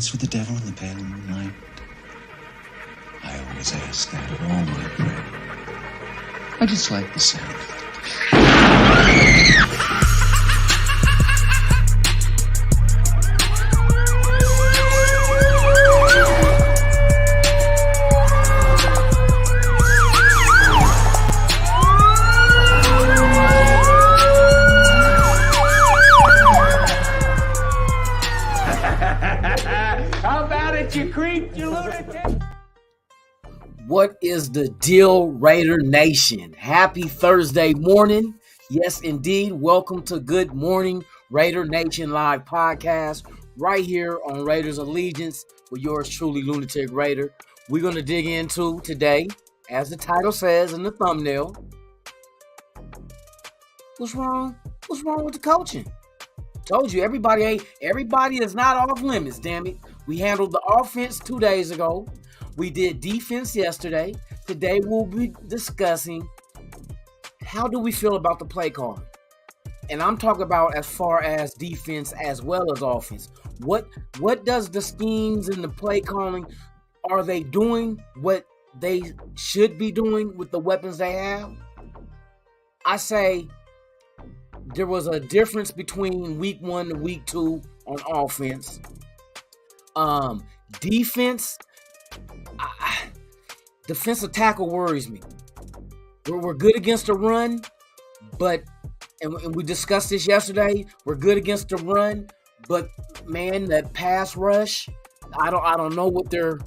dance with the devil in the pale moonlight? I always ask that of all my prey. I just like the sound of it. What is the deal, Raider Nation? Happy Thursday morning. Yes, indeed. Welcome to Good Morning Raider Nation Live Podcast right here on Raiders Allegiance with yours truly, Lunatic Raider. We're going to dig into today, as the title says in the thumbnail, what's wrong? What's wrong with the coaching? Told you, everybody is not off limits, damn it. We handled the offense 2 days ago. We did defense yesterday. Today we'll be discussing how do we feel about the play calling. And I'm talking about as far as defense as well as offense. What does the schemes and the play calling, are they doing what they should be doing with the weapons they have? I say there was a difference between week 1 and week 2 on offense. Defense, defensive tackle worries me. We're good against the run, but and we discussed this yesterday. We're good against the run, but man, that pass rush, I don't know what they're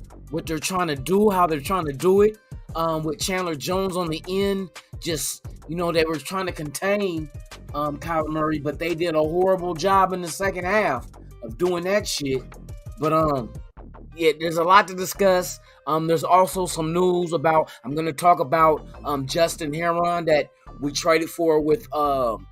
trying to do, how they're trying to do it. With Chandler Jones on the end, just they were trying to contain Kyler Murray, but they did a horrible job in the second half of doing that shit. But yeah, there's a lot to discuss. There's also some news about, I'm going to talk about Justin Herron that we traded for with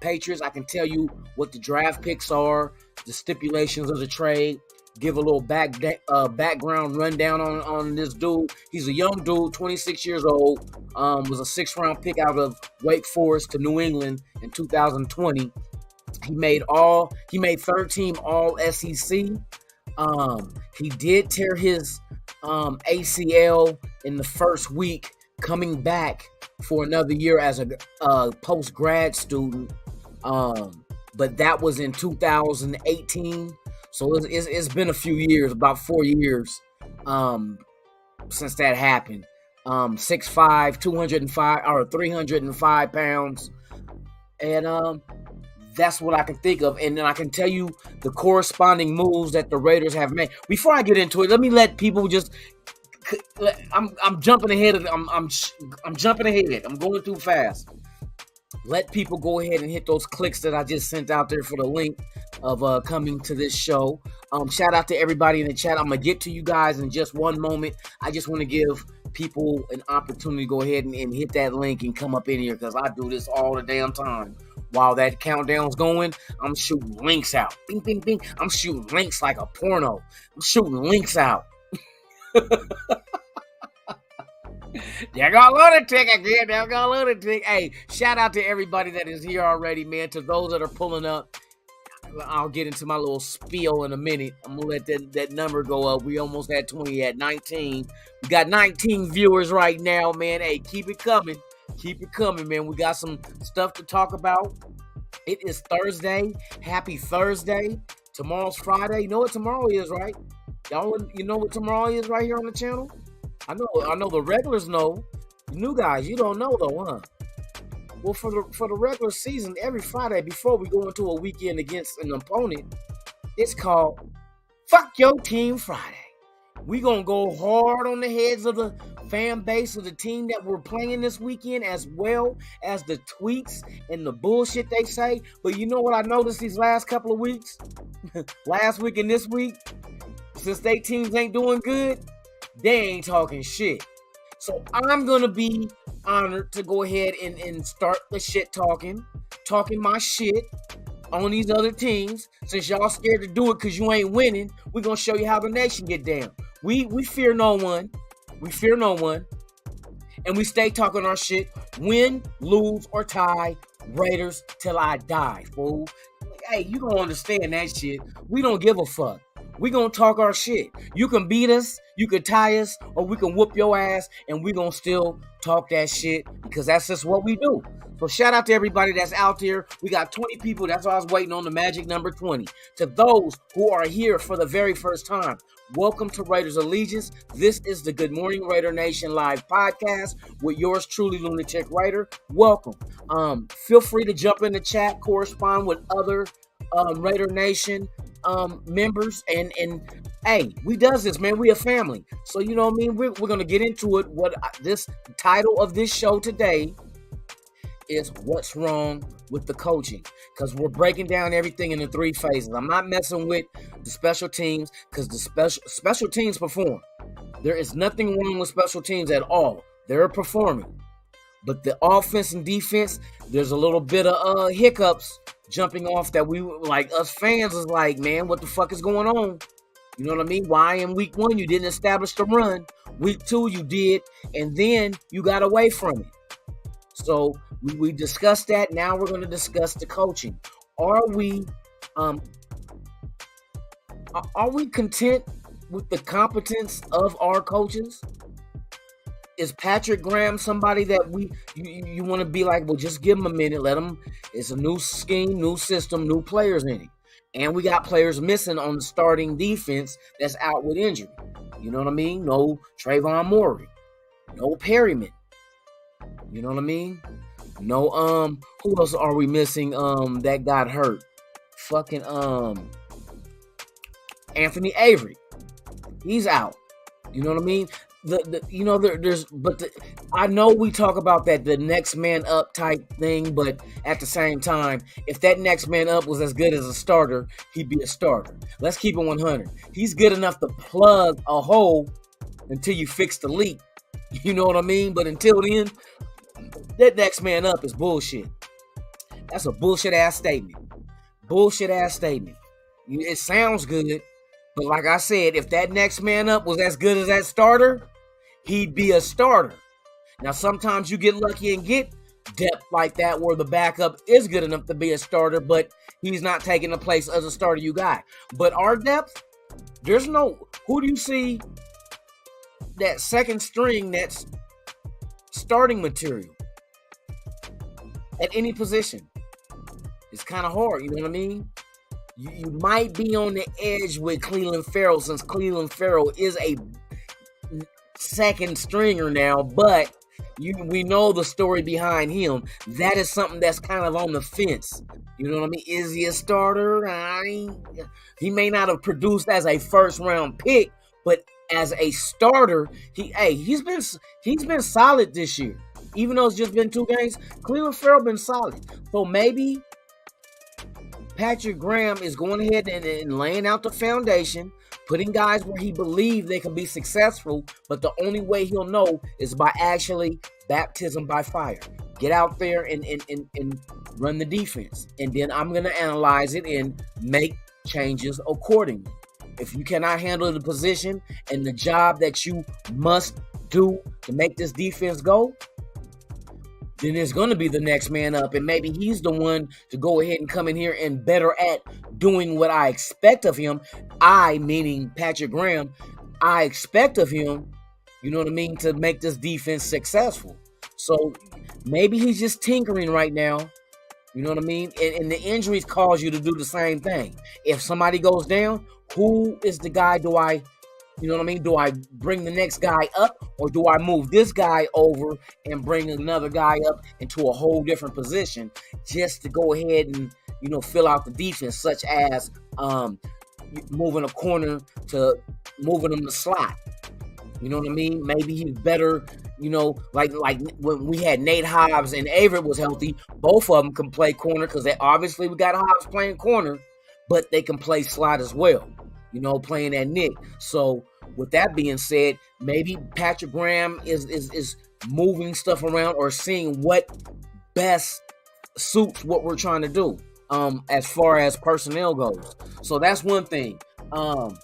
Patriots. I can tell you what the draft picks are, the stipulations of the trade, give a little background rundown on this dude. He's a young dude, 26 years old, was a 6th-round pick out of Wake Forest to New England in 2020. He made 3rd team All SEC. He did tear his ACL in the first week, coming back for another year as a post-grad student. But that was in 2018. So it's been a few years, about 4 years since that happened. 6'5", 305 pounds. And that's what I can think of. And then I can tell you the corresponding moves that the Raiders have made. Before I get into it, let me let people just I'm jumping ahead of I'm jumping ahead. I'm going too fast. Let people go ahead and hit those clicks that I just sent out there for the link of coming to this show. Shout out to everybody in the chat. I'm going to get to you guys in just one moment. I just want to give people an opportunity to go ahead and hit that link and come up in here, because I do this all the damn time. While that countdown's going, I'm shooting links out. Bing, bing, bing. I'm shooting links like a porno. I'm shooting links out. There go Lunatic again. There go Lunatic. Hey, shout out to everybody that is here already, man. To those that are pulling up, I'll get into my little spiel in a minute. I'm going to let that number go up. We almost had 20 at 19. We got 19 viewers right now, man. Hey, keep it coming. Keep it coming, man. We got some stuff to talk about. It is Thursday. Happy Thursday. Tomorrow's Friday. You know what tomorrow is, right? Y'all, you know what tomorrow is right here on the channel? I know the regulars know. The new guys, you don't know though, huh? Well, for the regular season, every Friday before we go into a weekend against an opponent, it's called Fuck Your Team Friday. We gonna go hard on the heads of the fan base of the team that we're playing this weekend, as well as the tweets and the bullshit they say. But you know what I noticed these last couple of weeks? Last week and this week, since they teams ain't doing good, they ain't talking shit. So I'm gonna be honored to go ahead and start the shit talking my shit on these other teams. Since y'all scared to do it because you ain't winning, we're gonna show you how the nation get down. We fear no one. We fear no one. And we stay talking our shit. Win, lose, or tie, Raiders till I die, fool. Hey, you don't understand that shit. We don't give a fuck. we gonna talk our shit. You can beat us, you can tie us, or we can whoop your ass, and we gonna still talk that shit because that's just what we do. So shout out to everybody that's out there. We got 20 people. That's why I was waiting on the magic number 20. To those who are here for the very first time, welcome to Raiders Allegiance. This is the Good Morning Raider Nation live podcast with yours truly, Lunatic Raider. Welcome. Feel free to jump in the chat, correspond with other Raider Nation members, and hey, we does this, man. We a family. So you know what I mean? We're gonna get into it. What this title of this show today is what's wrong with the coaching, because we're breaking down everything in the 3 phases. I'm not messing with the special teams because the special teams perform. There is nothing wrong with special teams at all. They're performing. But the offense and defense, there's a little bit of hiccups jumping off that we, like, us fans is like, man, what the fuck is going on? You know what I mean? Why in week 1 you didn't establish the run? Week 2 you did, and then you got away from it. So we discussed that. Now we're going to discuss the coaching. Are we content with the competence of our coaches? Is Patrick Graham somebody that you want to be like, well, just give him a minute, let him? It's a new scheme, new system, new players in it, and we got players missing on the starting defense that's out with injury. You know what I mean? No Trayvon Morey, no Perryman. You know what I mean? No, who else are we missing that got hurt? Fucking Anthony Avery. He's out. You know what I mean? I know we talk about that, the next man up type thing, but at the same time, if that next man up was as good as a starter, he'd be a starter. Let's keep it 100. He's good enough to plug a hole until you fix the leak. You know what I mean? But until then, that next man up is bullshit. That's a bullshit ass statement. Bullshit ass statement. It sounds good, but like I said, if that next man up was as good as that starter, he'd be a starter. Now, sometimes you get lucky and get depth like that where the backup is good enough to be a starter, but he's not taking the place as a starter you got. But our depth, there's no, who do you see that second string that's starting material at any position? It's kind of hard, you know what I mean? You might be on the edge with Clelin Ferrell, since Clelin Ferrell is a second stringer now, but we know the story behind him. That is something that's kind of on the fence. You know what I mean? Is he a starter? He may not have produced as a first round pick, but as a starter, he's been solid this year. Even though it's just been 2 games, Clelin Ferrell been solid. So maybe Patrick Graham is going ahead and laying out the foundation, putting guys where he believes they can be successful, but the only way he'll know is by actually baptism by fire. Get out there and run the defense. And then I'm going to analyze it and make changes accordingly. If you cannot handle the position and the job that you must do to make this defense go, then it's going to be the next man up, and maybe he's the one to go ahead and come in here and better at doing what I expect of him. I, meaning Patrick Graham, I expect of him, you know what I mean, to make this defense successful. So maybe he's just tinkering right now, you know what I mean, and the injuries cause you to do the same thing. If somebody goes down, who is the guy you know what I mean? Do I bring the next guy up, or do I move this guy over and bring another guy up into a whole different position just to go ahead and, you know, fill out the defense, such as moving a corner to moving him to slot. You know what I mean? Maybe he's better, you know, like when we had Nate Hobbs and Averett was healthy, both of them can play corner, because obviously we got Hobbs playing corner, but they can play slot as well, you know, playing at Nick. So with that being said, maybe Patrick Graham is moving stuff around or seeing what best suits what we're trying to do as far as personnel goes. So that's one thing. And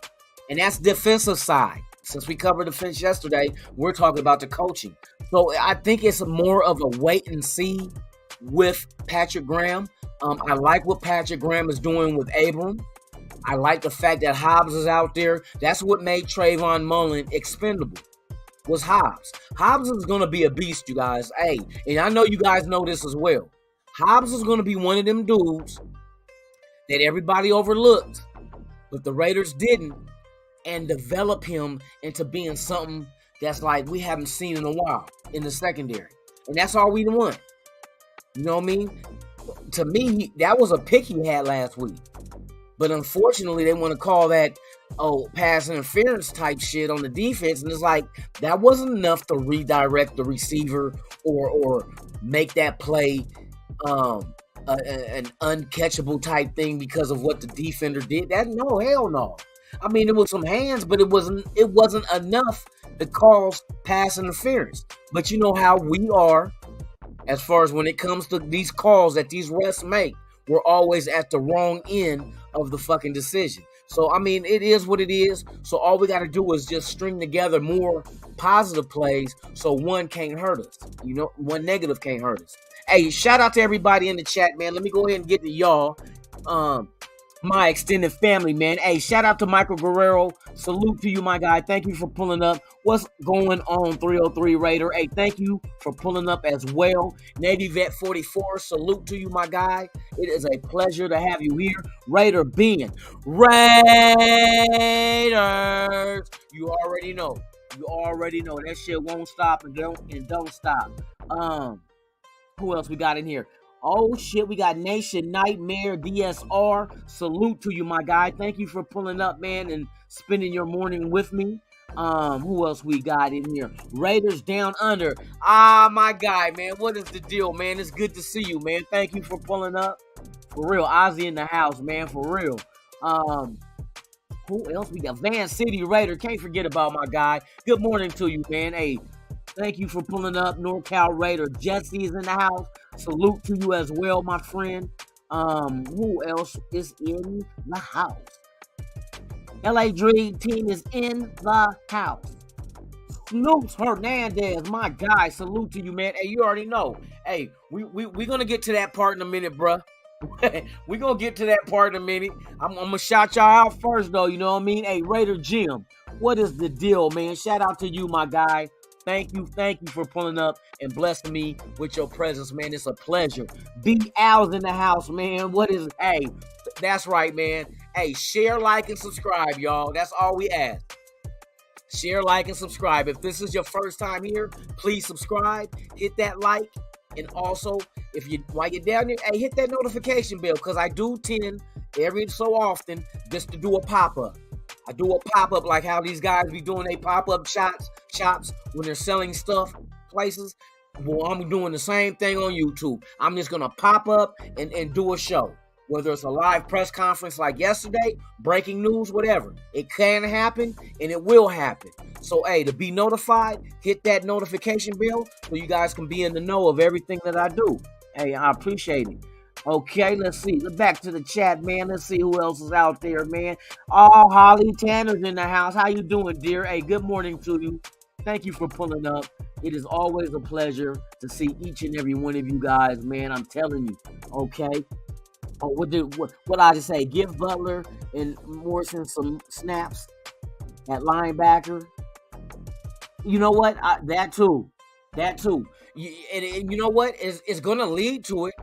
that's defensive side. Since we covered defense yesterday, we're talking about the coaching. So I think it's more of a wait and see with Patrick Graham. I like what Patrick Graham is doing with Abram. I like the fact that Hobbs is out there. That's what made Trayvon Mullen expendable. Was Hobbs. Hobbs is going to be a beast, you guys. Hey, and I know you guys know this as well. Hobbs is going to be one of them dudes that everybody overlooked, but the Raiders didn't, and develop him into being something that's like we haven't seen in a while in the secondary. And that's all we want. You know what I mean? To me, that was a pick he had last week. But unfortunately, they want to call that, pass interference type shit on the defense. And it's like, that wasn't enough to redirect the receiver or make that play an uncatchable type thing because of what the defender did. No, hell no. I mean, it was some hands, but it wasn't enough to cause pass interference. But you know how we are as far as when it comes to these calls that these refs make. We're always at the wrong end of the fucking decision. So, I mean, it is what it is. So all we got to do is just string together more positive plays so one can't hurt us. You know, one negative can't hurt us. Hey, shout out to everybody in the chat, man. Let me go ahead and get to y'all. My extended family, man. Hey, shout out to Michael Guerrero. Salute to you, my guy. Thank you for pulling up. What's going on, 303 Raider? Hey, thank you for pulling up as well. Navy Vet 44, salute to you, my guy. It is a pleasure to have you here. Raider being Raiders. You already know. That shit won't stop and don't stop. Who else we got in here? Oh shit, we got Nation Nightmare DSR. Salute to you, my guy. Thank you for pulling up, man, and spending your morning with me. Who else we got in here? Raiders Down Under. My guy, man. What is the deal, man? It's good to see you, man. Thank you for pulling up. For real. Ozzy in the house, man. For real. Who else we got? Van City Raider. Can't forget about my guy. Good morning to you, man. Hey, thank you for pulling up. NorCal Raider. Jesse is in the house. Salute to you as well, my friend. Who else is in the house? LA Dream Team is in the house. Snoops Hernandez, my guy. Salute to you, man. Hey, you already know. Hey, we gonna get to that part in a minute, bruh. We gonna get to that part in a minute. I'm gonna shout y'all out first, though. You know what I mean? Hey, Raider Jim, what is the deal, man? Shout out to you, my guy. Thank you for pulling up and blessing me with your presence, man. It's a pleasure. B. Al's in the house, man. Hey, that's right, man. Hey, share, like, and subscribe, y'all. That's all we ask. Share, like, and subscribe. If this is your first time here, please subscribe. Hit that like. And also, while you're down there, hey, hit that notification bell, because I do tend every so often just to do a pop-up. I do a pop-up like how these guys be doing their pop-up shops when they're selling stuff places. Well, I'm doing the same thing on YouTube. I'm just going to pop up and do a show. Whether it's a live press conference like yesterday, breaking news, whatever. It can happen and it will happen. So, hey, to be notified, hit that notification bell so you guys can be in the know of everything that I do. Hey, I appreciate it. Okay, let's see. Back to the chat, man. Let's see who else is out there, man. Oh, Holly Tanner's in the house. How you doing, dear? Hey, good morning to you. Thank you for pulling up. It is always a pleasure to see each and every one of you guys, man. I'm telling you. Okay. Oh, what I just say? Give Butler and Morrison some snaps at linebacker. You know what? That too. And you know what? It's going to lead to it.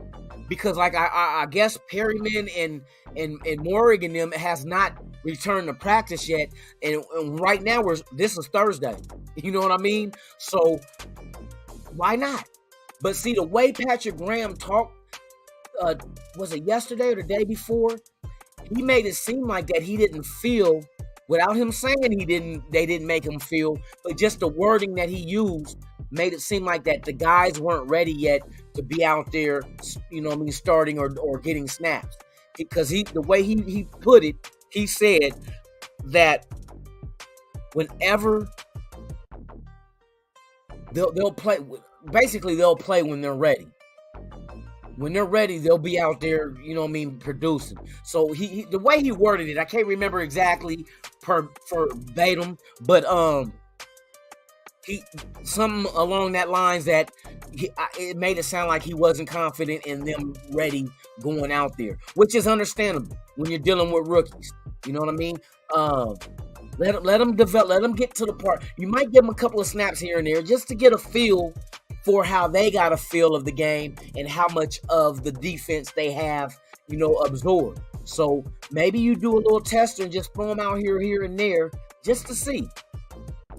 Because, like, I guess Perryman and Morrig and them has not returned to practice yet. And right now, this is Thursday. You know what I mean? So, why not? But see, the way Patrick Graham talked, was it yesterday or the day before? He made it seem like that he didn't feel, without him saying they didn't make him feel, but just the wording that he used made it seem like that the guys weren't ready yet to be out there, you know what I mean, starting or getting snaps. Because the way he put it, he said that whenever they'll play, basically they'll play when they're ready. When they're ready, they'll be out there, you know what I mean, producing. So the way he worded it, I can't remember exactly verbatim, but something along that lines that it made it sound like he wasn't confident in them ready going out there, which is understandable when you're dealing with rookies. You know what I mean? Let them develop. Let them get to the part. You might give them a couple of snaps here and there just to get a feel for how they got a feel of the game and how much of the defense they have, absorbed. So maybe you do a little tester and just throw them out here and there just to see.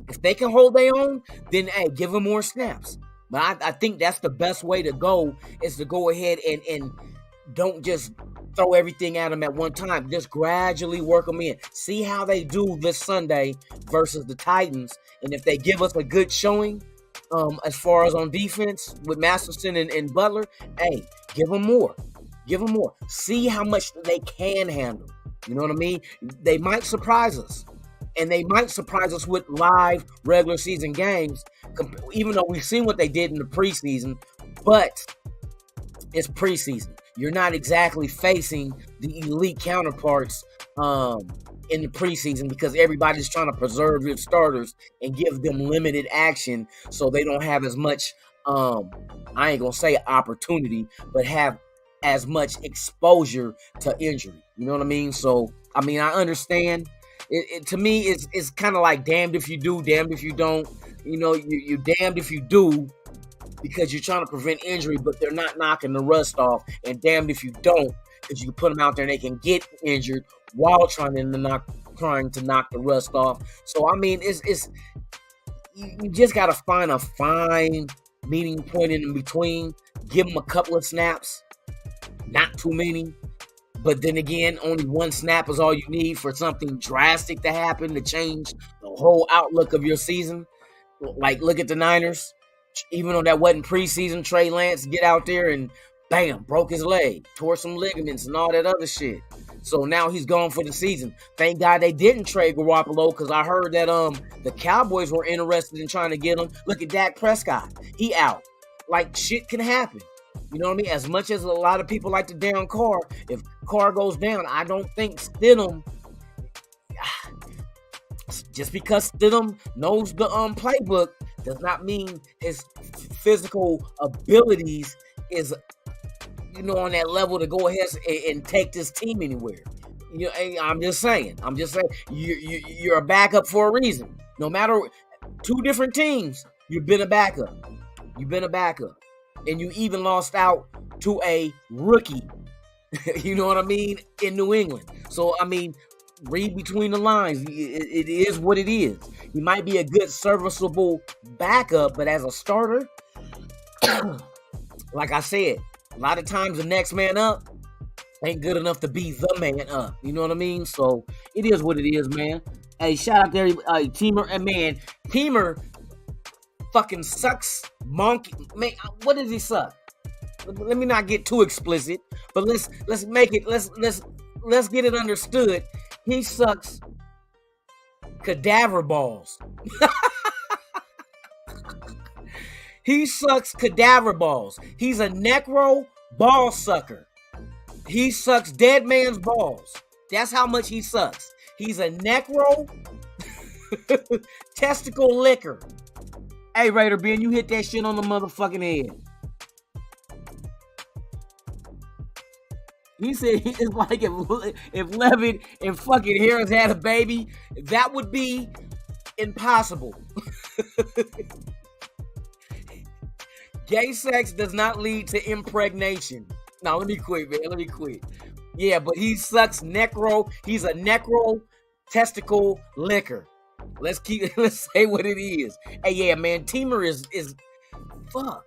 If they can hold their own, then hey, give them more snaps. But I think that's the best way to go, is to go ahead and don't just throw everything at them at one time. Just gradually work them in. See how they do this Sunday versus the Titans. And if they give us a good showing as far as on defense with Masterson and Butler, hey, give them more. Give them more. See how much they can handle. You know what I mean? They might surprise us. And they might surprise us with live regular season games, even though we've seen what they did in the preseason. But it's preseason. You're not exactly facing the elite counterparts in the preseason, because everybody's trying to preserve their starters and give them limited action so they don't have as much, I ain't going to say opportunity, but have as much exposure to injury. You know what I mean? So, I understand. To me, it's kind of like damned if you do, damned if you don't. You're damned if you do because you're trying to prevent injury, but they're not knocking the rust off. And damned if you don't, because you can put them out there and they can get injured while trying to knock the rust off. So, it's you just got to find a fine meeting point in between. Give them a couple of snaps, not too many. But then again, only one snap is all you need for something drastic to happen to change the whole outlook of your season. Like, look at the Niners. Even though that wasn't preseason, Trey Lance get out there and bam, broke his leg, tore some ligaments and all that other shit. So now he's gone for the season. Thank God they didn't trade Garoppolo, because I heard that the Cowboys were interested in trying to get him. Look at Dak Prescott. He out. Like, shit can happen. You know what I mean? As much as a lot of people like to down Carr, if Carr goes down, I don't think Stidham, just because Stidham knows the playbook, does not mean his physical abilities is, on that level to go ahead and take this team anywhere. I'm just saying. You're a backup for a reason. No matter, two different teams, you've been a backup. And you even lost out to a rookie, you know what I mean, in New England. So, read between the lines. It is what it is. He might be a good, serviceable backup, but as a starter, like I said, a lot of times the next man up ain't good enough to be the man up. You know what I mean? So, it is what it is, man. Hey, shout out to everybody. Teamer, and man, Teamer fucking sucks monkey. Man, what does he suck? Let me not get too explicit, but let's make it, let's get it understood. He sucks cadaver balls. He sucks cadaver balls. He's a necro ball sucker. He sucks dead man's balls. That's how much he sucks. He's a necro testicle licker. Hey, Raider Ben, you hit that shit on the motherfucking head. He said it's like if Levitt and fucking Harris had a baby, that would be impossible. Gay sex does not lead to impregnation. Now, let me quit, man. Let me quit. Yeah, but he sucks necro. He's a necro testicle licker. Let's say what it is. Hey, yeah, man, Teamer is fuck.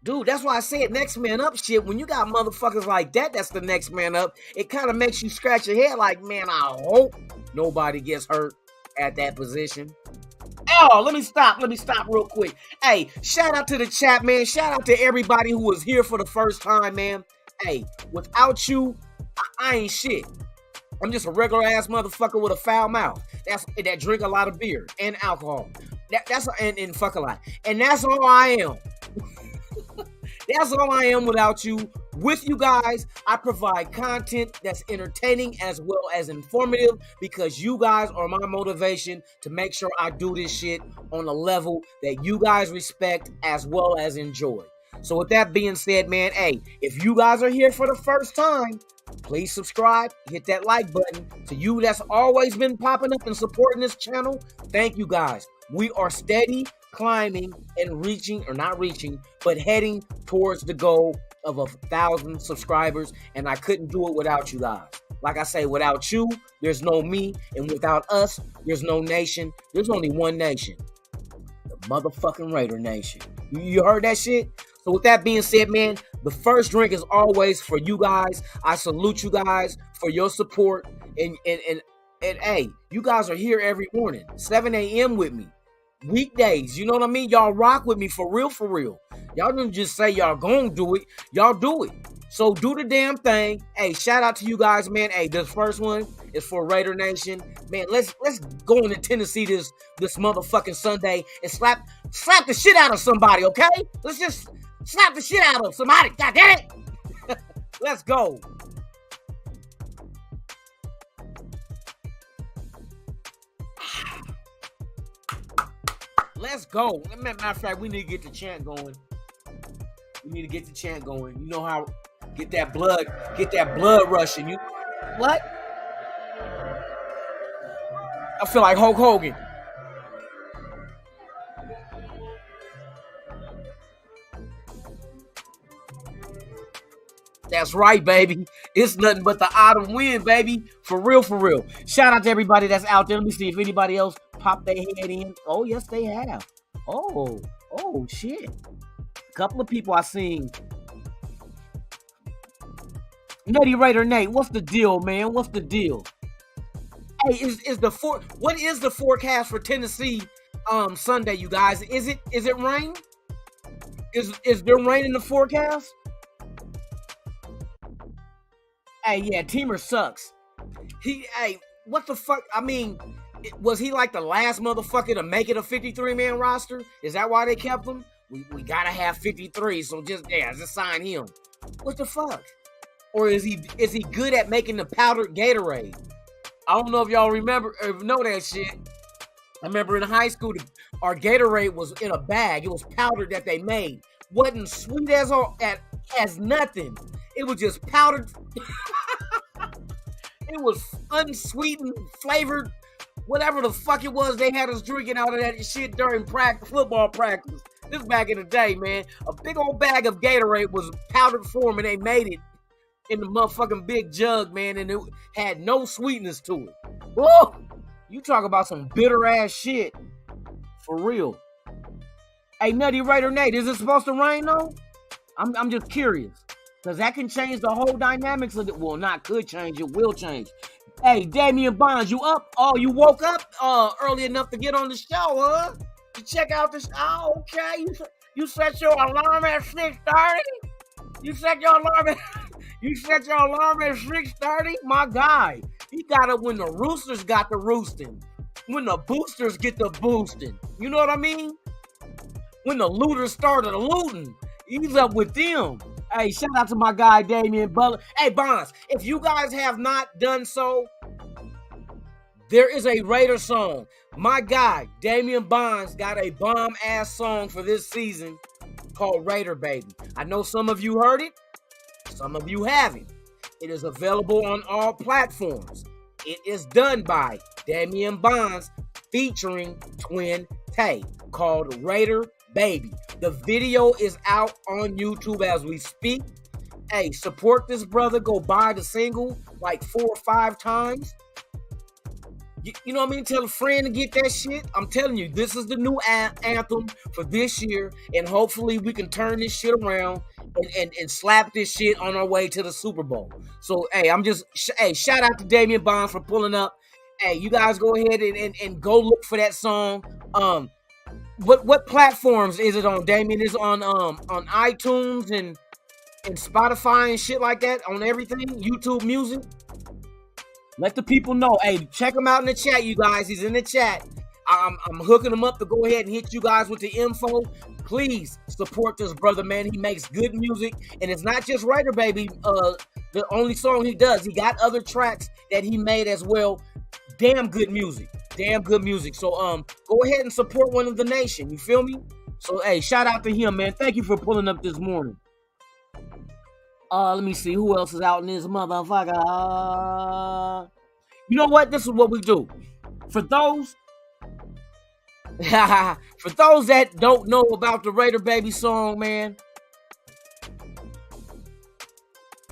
Dude, that's why I said next man up shit. When you got motherfuckers like that, that's the next man up. It kind of makes you scratch your head like, man, I hope nobody gets hurt at that position. Oh, let me stop real quick. Hey, shout out to the chat, man. Shout out to everybody who was here for the first time, man. Hey, without you, I ain't shit. I'm just a regular ass motherfucker with a foul mouth. That drink a lot of beer and alcohol. And fuck a lot. And that's all I am. That's all I am without you. With you guys, I provide content that's entertaining as well as informative, because you guys are my motivation to make sure I do this shit on a level that you guys respect as well as enjoy. So with that being said, man, hey, if you guys are here for the first time, please subscribe, hit that like button. To you that's always been popping up and supporting this channel, thank you guys. We are steady climbing and reaching, or not reaching, but heading towards the goal of 1,000 subscribers, and I couldn't do it without you guys. Like I say, without you, there's no me, and without us, there's no nation. There's only one nation, the motherfucking Raider Nation. You heard that shit? So with that being said, man, the first drink is always for you guys. I salute you guys for your support, and hey, you guys are here every morning, 7 a.m. with me. Weekdays, you know what I mean? Y'all rock with me for real, for real. Y'all don't just say y'all gonna do it. Y'all do it. So do the damn thing. Hey, shout out to you guys, man. Hey, this first one is for Raider Nation. Man, let's go into Tennessee this motherfucking Sunday and slap the shit out of somebody, okay? Let's just slap the shit out of somebody. God damn it. Let's go. Let's go. Matter of fact, we need to get the chant going. You know how get that blood rushing. You what? I feel like Hulk Hogan. That's right, baby. It's nothing but the autumn wind, baby. For real, for real. Shout out to everybody that's out there. Let me see if anybody else popped their head in. Oh, yes, they have. Oh, shit. A couple of people I seen. Nutty Raider Nate, what's the deal, man? What's the deal? Hey, what is the forecast for Tennessee Sunday, you guys? Is it rain? Is there rain in the forecast? Hey, yeah, Teamer sucks. Hey, what the fuck? I mean, was he like the last motherfucker to make it a 53-man roster? Is that why they kept him? We gotta have 53, so just sign him. What the fuck? Or is he good at making the powdered Gatorade? I don't know if y'all remember or know that shit. I remember in high school, our Gatorade was in a bag. It was powdered that they made. Wasn't sweet as nothing. It was just powdered. It was unsweetened, flavored, whatever the fuck it was they had us drinking out of that shit during football practice. This back in the day, man. A big old bag of Gatorade was powdered form, and they made it in the motherfucking big jug, man, and it had no sweetness to it. Whoa! You talk about some bitter ass shit. For real. Hey, Nutty Raider Nate, is it supposed to rain though? I'm just curious. Because that can change the whole dynamics of it. Well, not could change, it will change. Hey, Damian Bonds, you up? Oh, you woke up early enough to get on the show, huh? To check out this. Oh, okay. You set your alarm at 6:30? You set your alarm at 6:30? My guy. He got it when the roosters got the roosting. When the boosters get the boosting. You know what I mean? When the looters started looting. He's up with them. Hey, shout out to my guy, Damian Butler. Hey, Bonds, if you guys have not done so, there is a Raider song. My guy, Damian Bonds, got a bomb-ass song for this season called Raider Baby. I know some of you heard it. Some of you haven't. It is available on all platforms. It is done by Damian Bonds featuring Twin Tay called Raider Baby. The video is out on YouTube as we speak. Hey, support this brother. Go buy the single like 4 or 5 times. You know what I mean? Tell a friend to get that shit. I'm telling you, this is the new anthem for this year. And hopefully we can turn this shit around and slap this shit on our way to the Super Bowl. So, hey, shout out to Damian Bonds for pulling up. Hey, you guys go ahead and go look for that song. What platforms is it on, Damien? Is it on iTunes and Spotify and shit like that? On everything? YouTube Music? Let the people know. Hey, check him out in the chat, you guys. He's in the chat. I'm hooking him up to go ahead and hit you guys with the info. Please support this brother, man. He makes good music. And it's not just Raider Baby, the only song he does. He got other tracks that he made as well. Damn good music. Damn good music. So go ahead and support One of the Nation. You feel me? So hey, shout out to him, man. Thank you for pulling up this morning. Let me see who else is out in this motherfucker. You know what? This is what we do. For those that don't know about the Raider Baby song, man,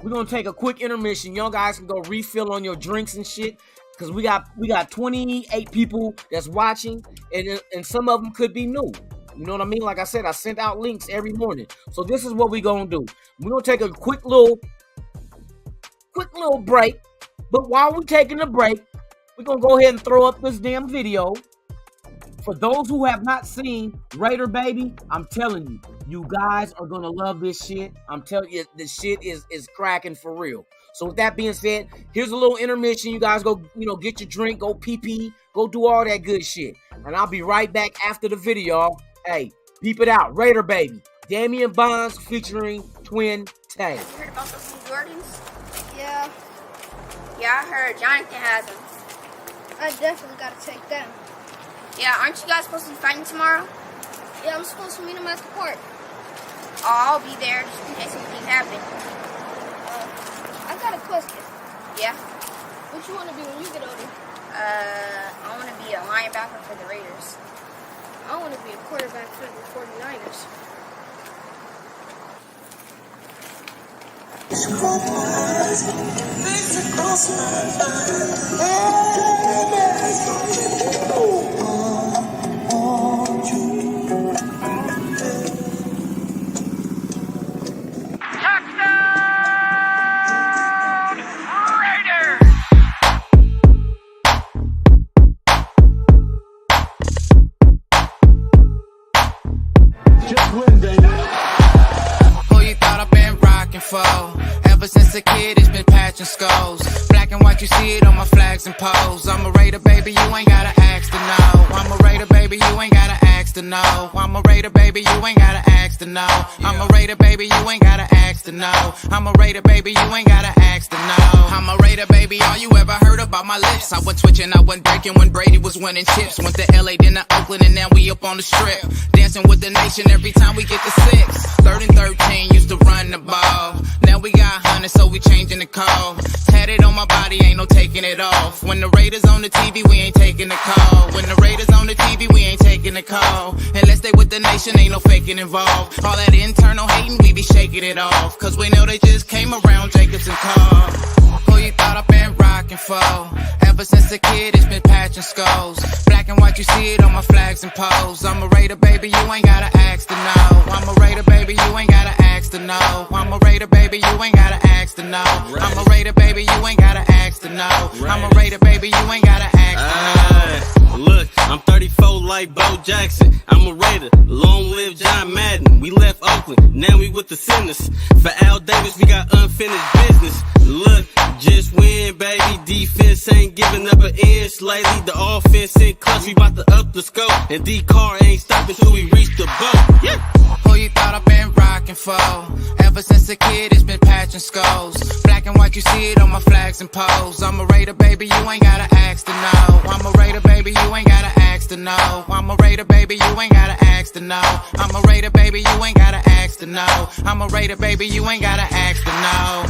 we're gonna take a quick intermission. Y'all guys can go refill on your drinks and shit. Cause we got 28 people that's watching, and some of them could be new. You know what I mean? Like I said, I sent out links every morning. So this is what we're gonna do. We're gonna take a quick little break. But while we're taking the break, we're gonna go ahead and throw up this damn video. For those who have not seen Raider Baby, I'm telling you, you guys are gonna love this shit. I'm telling you, this shit is cracking for real. So with that being said, here's a little intermission. You guys go, get your drink, go pee, go do all that good shit. And I'll be right back after the video. Hey, peep it out. Raider Baby. Damian Bonds featuring Twin Tay. You heard about those new Jordans? Yeah. Yeah, I heard Jonathan has them. I definitely gotta take them. Yeah, aren't you guys supposed to be fighting tomorrow? Yeah, I'm supposed to meet him at the park. Oh, I'll be there just in case anything happens. I got a question. Yeah? What you want to be when you get older? I want to be a linebacker for the Raiders. I want to be a quarterback for the 49ers. Ever since a kid, it's been patching skulls. Black and white, you see it on my flags and poles. I'm a Raider, baby, you ain't gotta ask to know. I'm a Raider, baby, you ain't gotta ask to know. I'm a Raider, baby, you ain't gotta ask to know. I'm a Raider, baby, you ain't gotta ask to know. I'm a Raider, baby, you ain't gotta ask to know. I'm a Raider, baby, all you ever heard about my lips. I went twitching, I went breaking when Brady was winning chips. Went to LA, then to Oakland, and now we up on the strip. Dancing with the nation every time we get to 6. 3rd and 13, used to run the ball. Now we got 100, so we changing the call. Tatted on my body, ain't no taking it off. When the Raiders on the TV, we ain't taking the call. When the Raiders on the TV, we ain't taking the call. Unless they with the nation, ain't no faking involved. All that internal hating, we be shaking it off. Cause we know they just came around Jacobs and Carl. Who you thought I've been rocking for? Ever since a kid, it's been patching skulls. Black and white, you see it on my flags and poles. I'm a Raider, baby, you ain't gotta ask to know. I'm a Raider, baby, you ain't gotta ask to know. I'm a Raider, baby, you ain't gotta ask to know. I'm a Raider, baby, you ain't gotta ask to know. I'm a Raider, baby, you ain't gotta ask to know. Look, I'm 34 like Bo Jackson. I'm a Raider, long live John Madden. We left Oakland, now we with the Sinners. For Al Davis, we got unfinished business. Look, just win, baby. Defense ain't giving up an inch lately. The offense in clutch, we bout to up the scope. And D-Car ain't stopping till we reach the boat. Yeah. Who you thought I've been rocking for? Ever since a kid, it's been patching skulls. Black and white, you see it on my flags and poles. I'm a Raider, baby, you ain't gotta ask to know. I'm a Raider, baby, you ain't gotta ask to know. I'm a Raider, baby, you ain't gotta ask to know. I'm a Raider, baby, you ain't gotta ask to know. I'm a Raider, baby, you ain't gotta ask to know.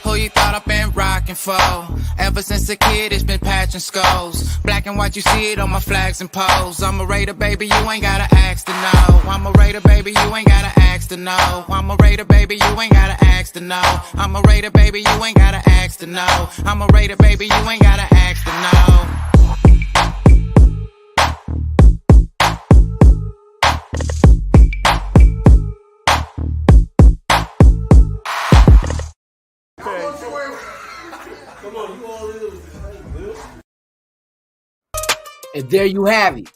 Who you thought I've been rocking for? Ever since a kid, it's been patching skulls. Black and white, you see it on my flags and poles. I'm a Raider, baby, you ain't gotta ask to know. I'm a Raider, baby, you ain't gotta ask to know. I'm a Raider, baby, you ain't gotta ask to know. I'm a Raider, baby, you ain't gotta ask to know. I'm a Raider, baby, you ain't gotta ask to know. And there you have it.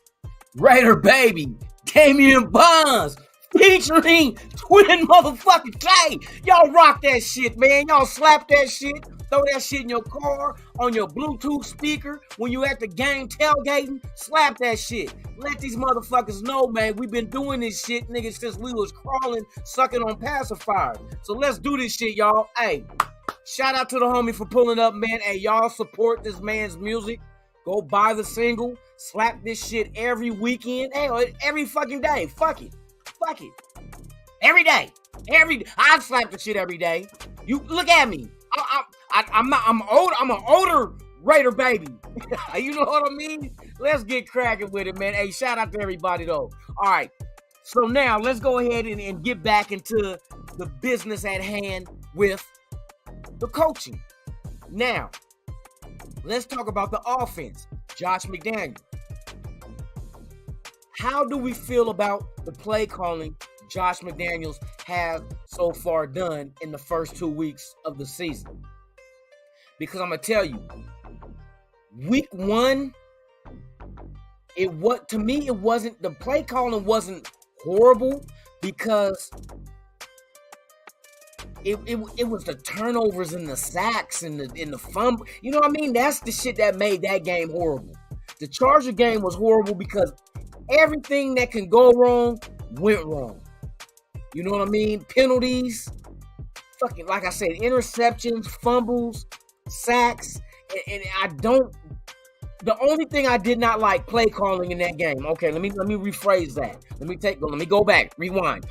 Raider Baby, Damian Bonds featuring Twin motherfucking K. Y'all rock that shit, man. Y'all slap that shit. Throw that shit in your car, on your Bluetooth speaker, when you at the game tailgating, slap that shit. Let these motherfuckers know, man, we've been doing this shit, nigga, since we was crawling, sucking on pacifiers. So let's do this shit, y'all. Hey, shout out to the homie for pulling up, man. Hey, y'all support this man's music. Go buy the single. Slap this shit every weekend. Hey, every fucking day. Fuck it. Fuck it. Every day. I slap the shit every day. You look at me. I'm old. I'm an older Raider baby. You know what I mean? Let's get cracking with it, man. Hey, shout out to everybody though. All right. So now let's go ahead and get back into the business at hand with the coaching. Now, let's talk about the offense. Josh McDaniels. How do we feel about the play calling Josh McDaniels has so far done in the first 2 weeks of the season? Because I'm going to tell you, week one, to me, it wasn't, the play calling wasn't horrible because it was the turnovers and the sacks and the fumble. You know what I mean? That's the shit that made that game horrible. The Charger game was horrible because everything that can go wrong went wrong. You know what I mean? Penalties, fucking, like I said, interceptions, fumbles, sacks, and the only thing I did not like play calling in that game. Okay, let me rephrase that. Let me go back, rewind.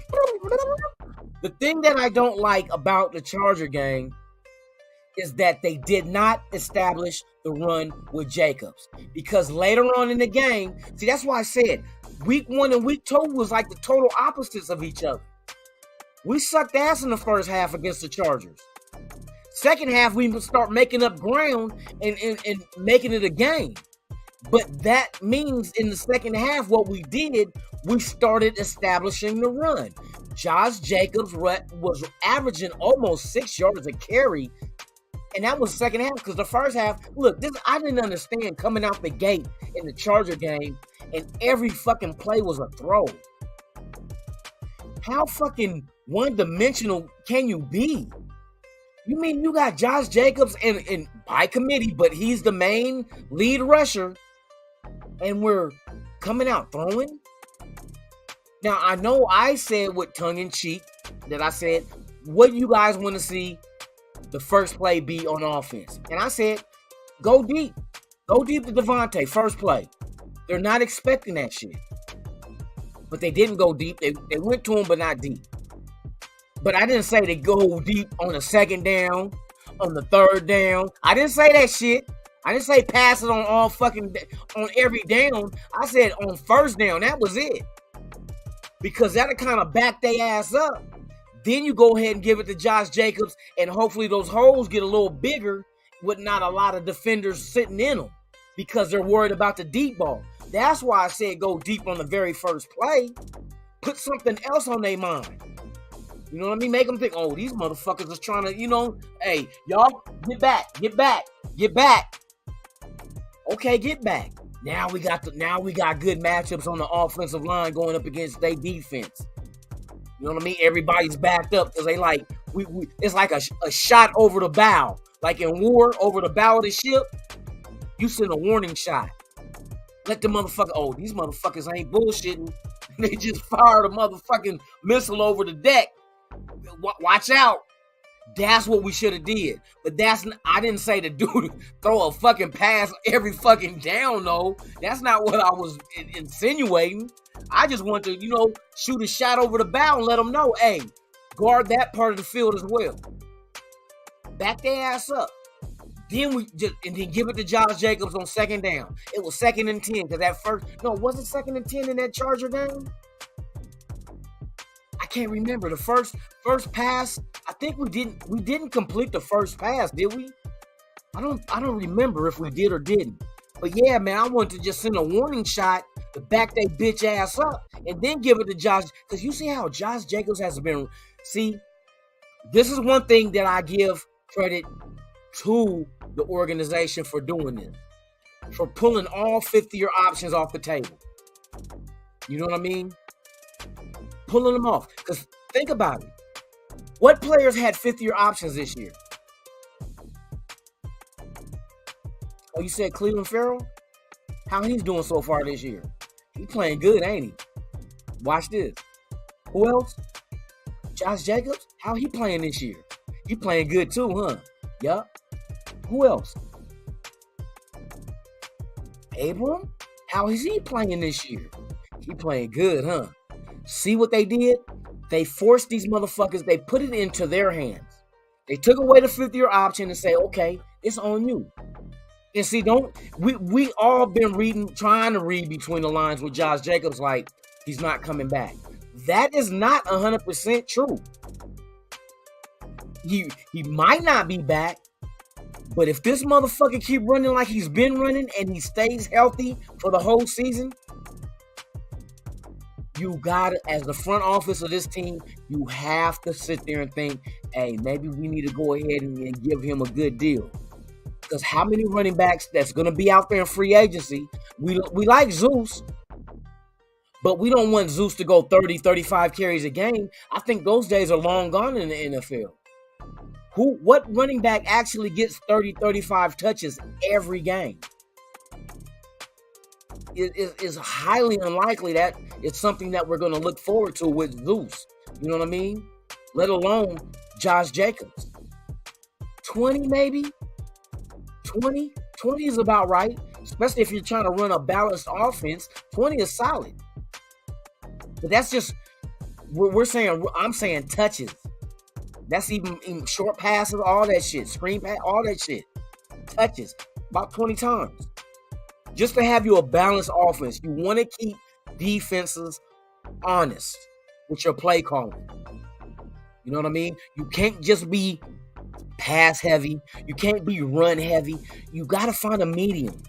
The thing that I don't like about the Charger game is that they did not establish the run with Jacobs. Because later on in the game, see, that's why I said week 1 and week 2 was like the total opposites of each other. We sucked ass in the first half against the Chargers. Second half, we start making up ground and making it a game. But that means in the second half, what we did, we started establishing the run. Josh Jacobs was averaging almost 6 yards a carry, and that was the second half. Because the first half, look, I didn't understand coming out the gate in the Charger game, and every fucking play was a throw. How fucking one-dimensional can you be? You mean you got Josh Jacobs and by committee, but he's the main lead rusher, and we're coming out throwing? Now, I know I said with tongue-in-cheek that I said, what do you guys want to see the first play be on offense? And I said, go deep. Go deep to Devontae, first play. They're not expecting that shit. But they didn't go deep. They went to him, but not deep. But I didn't say they go deep on the second down, on the third down. I didn't say that shit. I didn't say pass it on every down. I said on first down. That was it. Because that'll kind of back their ass up. Then you go ahead and give it to Josh Jacobs, and hopefully those holes get a little bigger with not a lot of defenders sitting in them because they're worried about the deep ball. That's why I said go deep on the very first play. Put something else on their mind. You know what I mean? Make them think, oh, these motherfuckers is trying to, hey, y'all, get back. Okay, get back. Now we got good matchups on the offensive line going up against their defense. You know what I mean? Everybody's backed up because they like it's like a shot over the bow. Like in war, over the bow of the ship, you send a warning shot. Let the motherfucker, these motherfuckers ain't bullshitting. They just fired a motherfucking missile over the deck. Watch out. That's what we should have did. But I didn't say to throw a fucking pass every fucking down, though. That's not what I was insinuating. I just want to, shoot a shot over the bow and let them know, hey, guard that part of the field as well. Back their ass up. Then then give it to Josh Jacobs on second down. It was 2nd and 10 because was it 2nd and 10 in that Charger game? I can't remember the first pass. I think we didn't complete the first pass, did we? I don't remember if we did or didn't. But yeah, man, I wanted to just send a warning shot to back that bitch ass up and then give it to Josh. Because you see how Josh Jacobs has been. See, this is one thing that I give credit to the organization for doing this. For pulling all 50-year options off the table. You know what I mean? pulling them off. Because think about it. What players had fifth-year options this year? Oh, you said Cleveland Farrell? How he's doing so far this year? He playing good, ain't he? Watch this. Who else? Josh Jacobs? How he playing this year? He playing good too, huh? Yup. Who else? Abram? How is he playing this year? He playing good, huh? See what they did? They forced these motherfuckers, they put it into their hands. They took away the fifth-year option and say, okay, it's on you. And see, we all been reading, trying to read between the lines with Josh Jacobs like he's not coming back. That is not 100% true. He might not be back, but if this motherfucker keep running like he's been running and he stays healthy for the whole season, you gotta, as the front office of this team, you have to sit there and think, hey, maybe we need to go ahead and give him a good deal. Because how many running backs that's going to be out there in free agency? We like Zeus, but we don't want Zeus to go 30, 35 carries a game. I think those days are long gone in the NFL. What running back actually gets 30, 35 touches every game? It is highly unlikely that it's something that we're going to look forward to with Zeus. You know what I mean? Let alone Josh Jacobs. 20 maybe? 20 is about right, especially if you're trying to run a balanced offense. 20 is solid. But that's just, I'm saying touches. That's even short passes, all that shit, screen pass, all that shit. Touches, about 20 times. Just to have you a balanced offense. You want to keep defenses honest with your play calling. You know what I mean? You can't just be pass heavy. You can't be run heavy. You got to find a medium.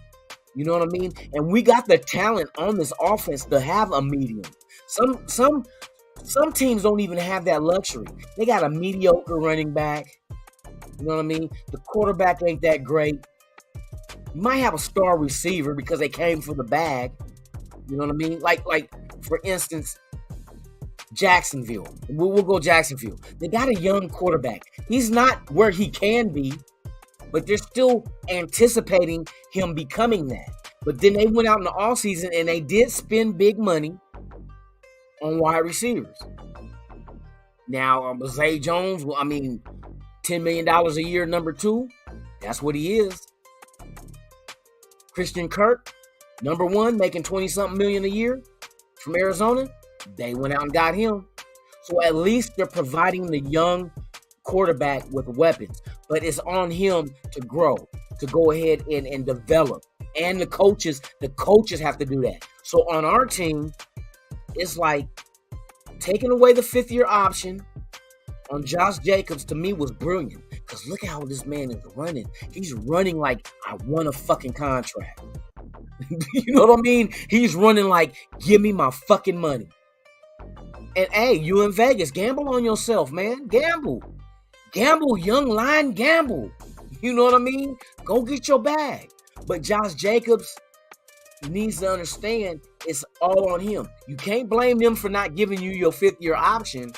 You know what I mean? And we got the talent on this offense to have a medium. Some teams don't even have that luxury. They got a mediocre running back. You know what I mean? The quarterback ain't that great. You might have a star receiver because they came for the bag. You know what I mean? Like for instance, Jacksonville. We'll go Jacksonville. They got a young quarterback. He's not where he can be, but they're still anticipating him becoming that. But then they went out in the offseason and they did spend big money on wide receivers. Now, Zay Jones, well, I mean, $10 million a year, number 2. That's what he is. Christian Kirk, number 1, making 20-something million a year from Arizona. They went out and got him. So at least they're providing the young quarterback with weapons. But it's on him to grow, to go ahead and develop. And the coaches have to do that. So on our team, it's like taking away the 5th-year option on Josh Jacobs to me was brilliant. Because look at how this man is running. He's running like I won a fucking contract. You know what I mean? He's running like, give me my fucking money. And hey, you in Vegas, gamble on yourself, man. Gamble. Gamble, young lion, gamble. You know what I mean? Go get your bag. But Josh Jacobs needs to understand it's all on him. You can't blame them for not giving you your 5th-year option.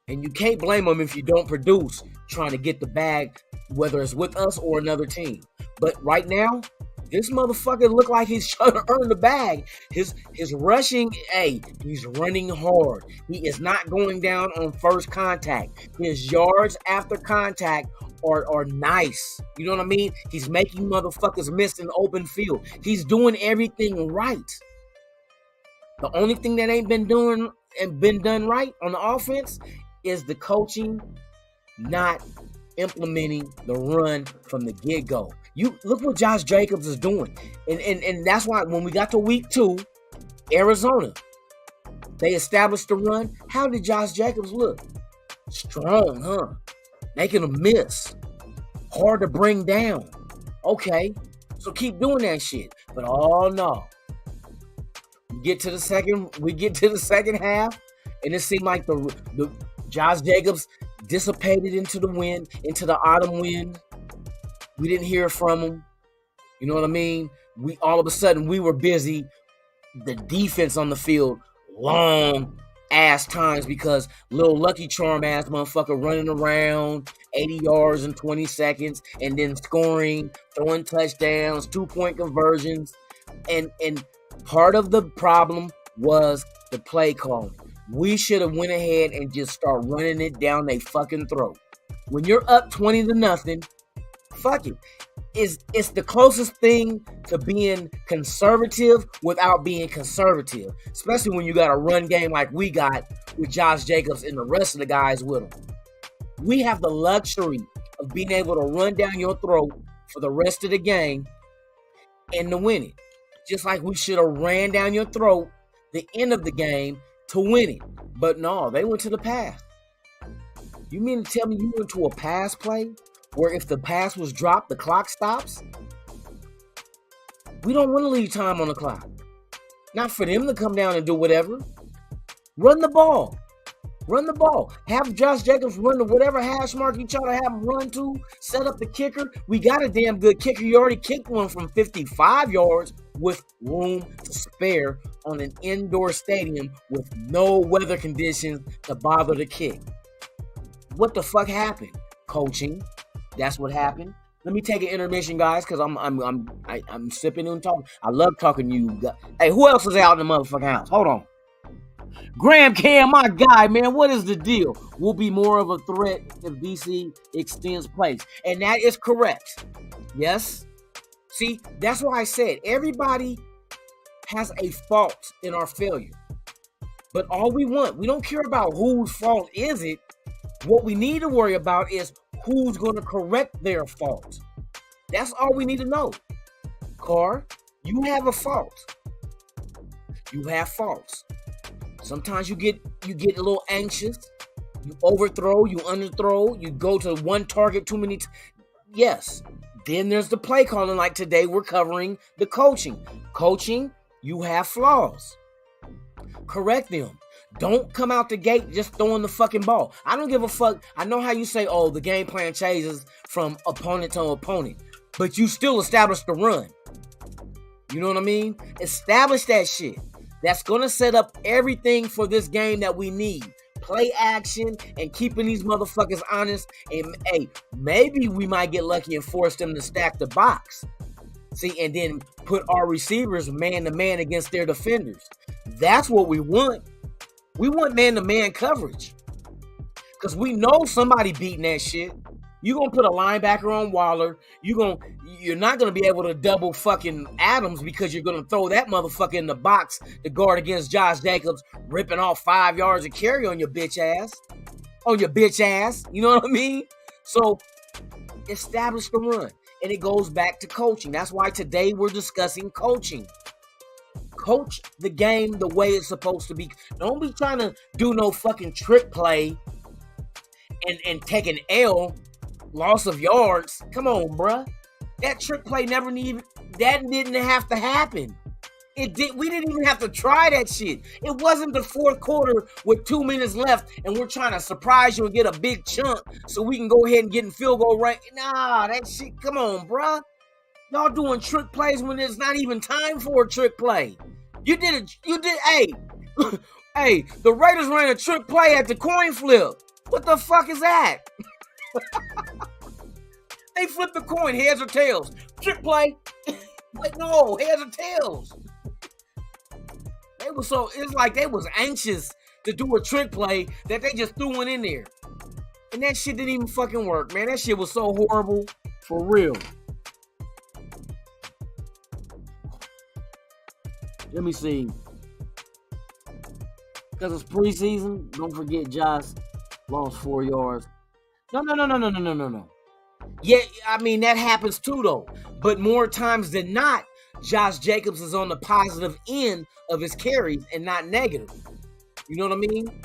And you can't blame them if you don't produce trying to get the bag, whether it's with us or another team. But right now, this motherfucker look like he's trying to earn the bag. His rushing, he's running hard. He is not going down on first contact. His yards after contact are nice. You know what I mean? He's making motherfuckers miss in open field. He's doing everything right. The only thing that ain't been done right on the offense is the coaching not implementing the run from the get-go. You look what Josh Jacobs is doing. And that's why when we got to week 2, Arizona, they established the run. How did Josh Jacobs look? Strong, huh? Making a miss. Hard to bring down. Okay, so keep doing that shit. But oh no. We get to the second half, and it seemed like the Josh Jacobs dissipated into the wind, into the autumn wind. We didn't hear from him. You know what I mean? All of a sudden we were busy. The defense on the field long ass times because little Lucky Charm ass motherfucker running around 80 yards in 20 seconds and then scoring, throwing touchdowns, 2-point conversions. And part of the problem was the play calling. We should have went ahead and just start running it down their fucking throat. When you're up 20-0, fuck it. It's the closest thing to being conservative without being conservative, especially when you got a run game like we got with Josh Jacobs and the rest of the guys with him. We have the luxury of being able to run down your throat for the rest of the game and to win it. Just like we should have ran down your throat the end of the game to win it. But no, they went to the pass. You mean to tell me you went to a pass play where if the pass was dropped, the clock stops? We don't want to leave time on the clock. Not for them to come down and do whatever. Run the ball. Run the ball. Have Josh Jacobs run to whatever hash mark you try to have him run to. Set up the kicker. We got a damn good kicker. You already kicked one from 55 yards with room to spare on an indoor stadium with no weather conditions to bother to kick. What the fuck happened? Coaching. That's what happened. Let me take an intermission, guys, because I'm sipping and talking. I love talking to you guys. Hey, who else is out in the motherfucking house? Hold on. Graham Cam, my guy, man, what is the deal? Will be more of a threat if DC extends plays. And that is correct. Yes. See, that's why I said everybody has a fault in our failure. But all we don't care about whose fault is it. What we need to worry about is who's going to correct their fault. That's all we need to know. Carr, you have a fault. You have faults. Sometimes you get a little anxious. You overthrow, you underthrow, you go to one target too many yes. Then there's the play calling, like today we're covering the coaching. Coaching, you have flaws. Correct them. Don't come out the gate just throwing the fucking ball. I don't give a fuck. I know how you say, oh, the game plan changes from opponent to opponent, but you still establish the run. You know what I mean? Establish that shit. That's going to set up everything for this game that we need. Play action and keeping these motherfuckers honest. And hey, maybe we might get lucky and force them to stack the box. See, and then put our receivers man-to-man against their defenders. That's what we want. We want man-to-man coverage. Because we know somebody beating that shit. You're going to put a linebacker on Waller. You're not going to be able to double fucking Adams because you're going to throw that motherfucker in the box to guard against Josh Jacobs, ripping off 5 yards of carry on your bitch ass. On your bitch ass. You know what I mean? So, establish the run. And it goes back to coaching. That's why today we're discussing coaching. Coach the game the way it's supposed to be. Don't be trying to do no fucking trick play and take an L, loss of yards. Come on, bruh. That trick play didn't have to happen. We didn't even have to try that shit. It wasn't the fourth quarter with 2 minutes left and we're trying to surprise you and get a big chunk so we can go ahead and get in field goal right. Nah, that shit, come on, bruh. Y'all doing trick plays when there's not even time for a trick play. Hey, hey, the Raiders ran a trick play at the coin flip. What the fuck is that? They flipped the coin, heads or tails. Trick play. Like, no, heads or tails. It's like they was anxious to do a trick play that they just threw one in there. And that shit didn't even fucking work, man. That shit was so horrible. For real. Let me see. Because it's preseason, don't forget Josh lost 4 yards. No. Yeah, I mean, that happens too, though. But more times than not, Josh Jacobs is on the positive end of his carries and not negative. You know what I mean?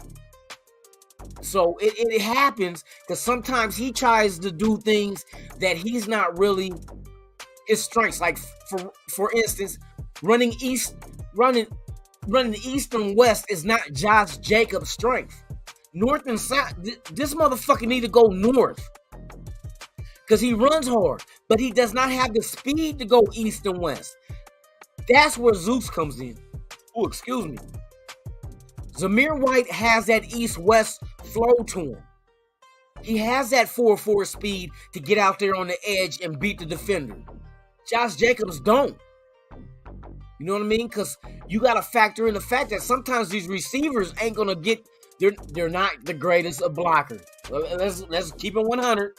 So it happens because sometimes he tries to do things that he's not really his strengths. Like, for instance, running the east and west is not Josh Jacobs' strength. North and south, this motherfucker need to go north. Because he runs hard, but he does not have the speed to go east and west. That's where Zeus comes in. Oh, excuse me. Zamir White has that east-west flow to him. He has that 4.4 speed to get out there on the edge and beat the defender. Josh Jacobs don't. You know what I mean? Because you got to factor in the fact that sometimes these receivers ain't going to get, they're not the greatest of blockers. Let's keep it 100.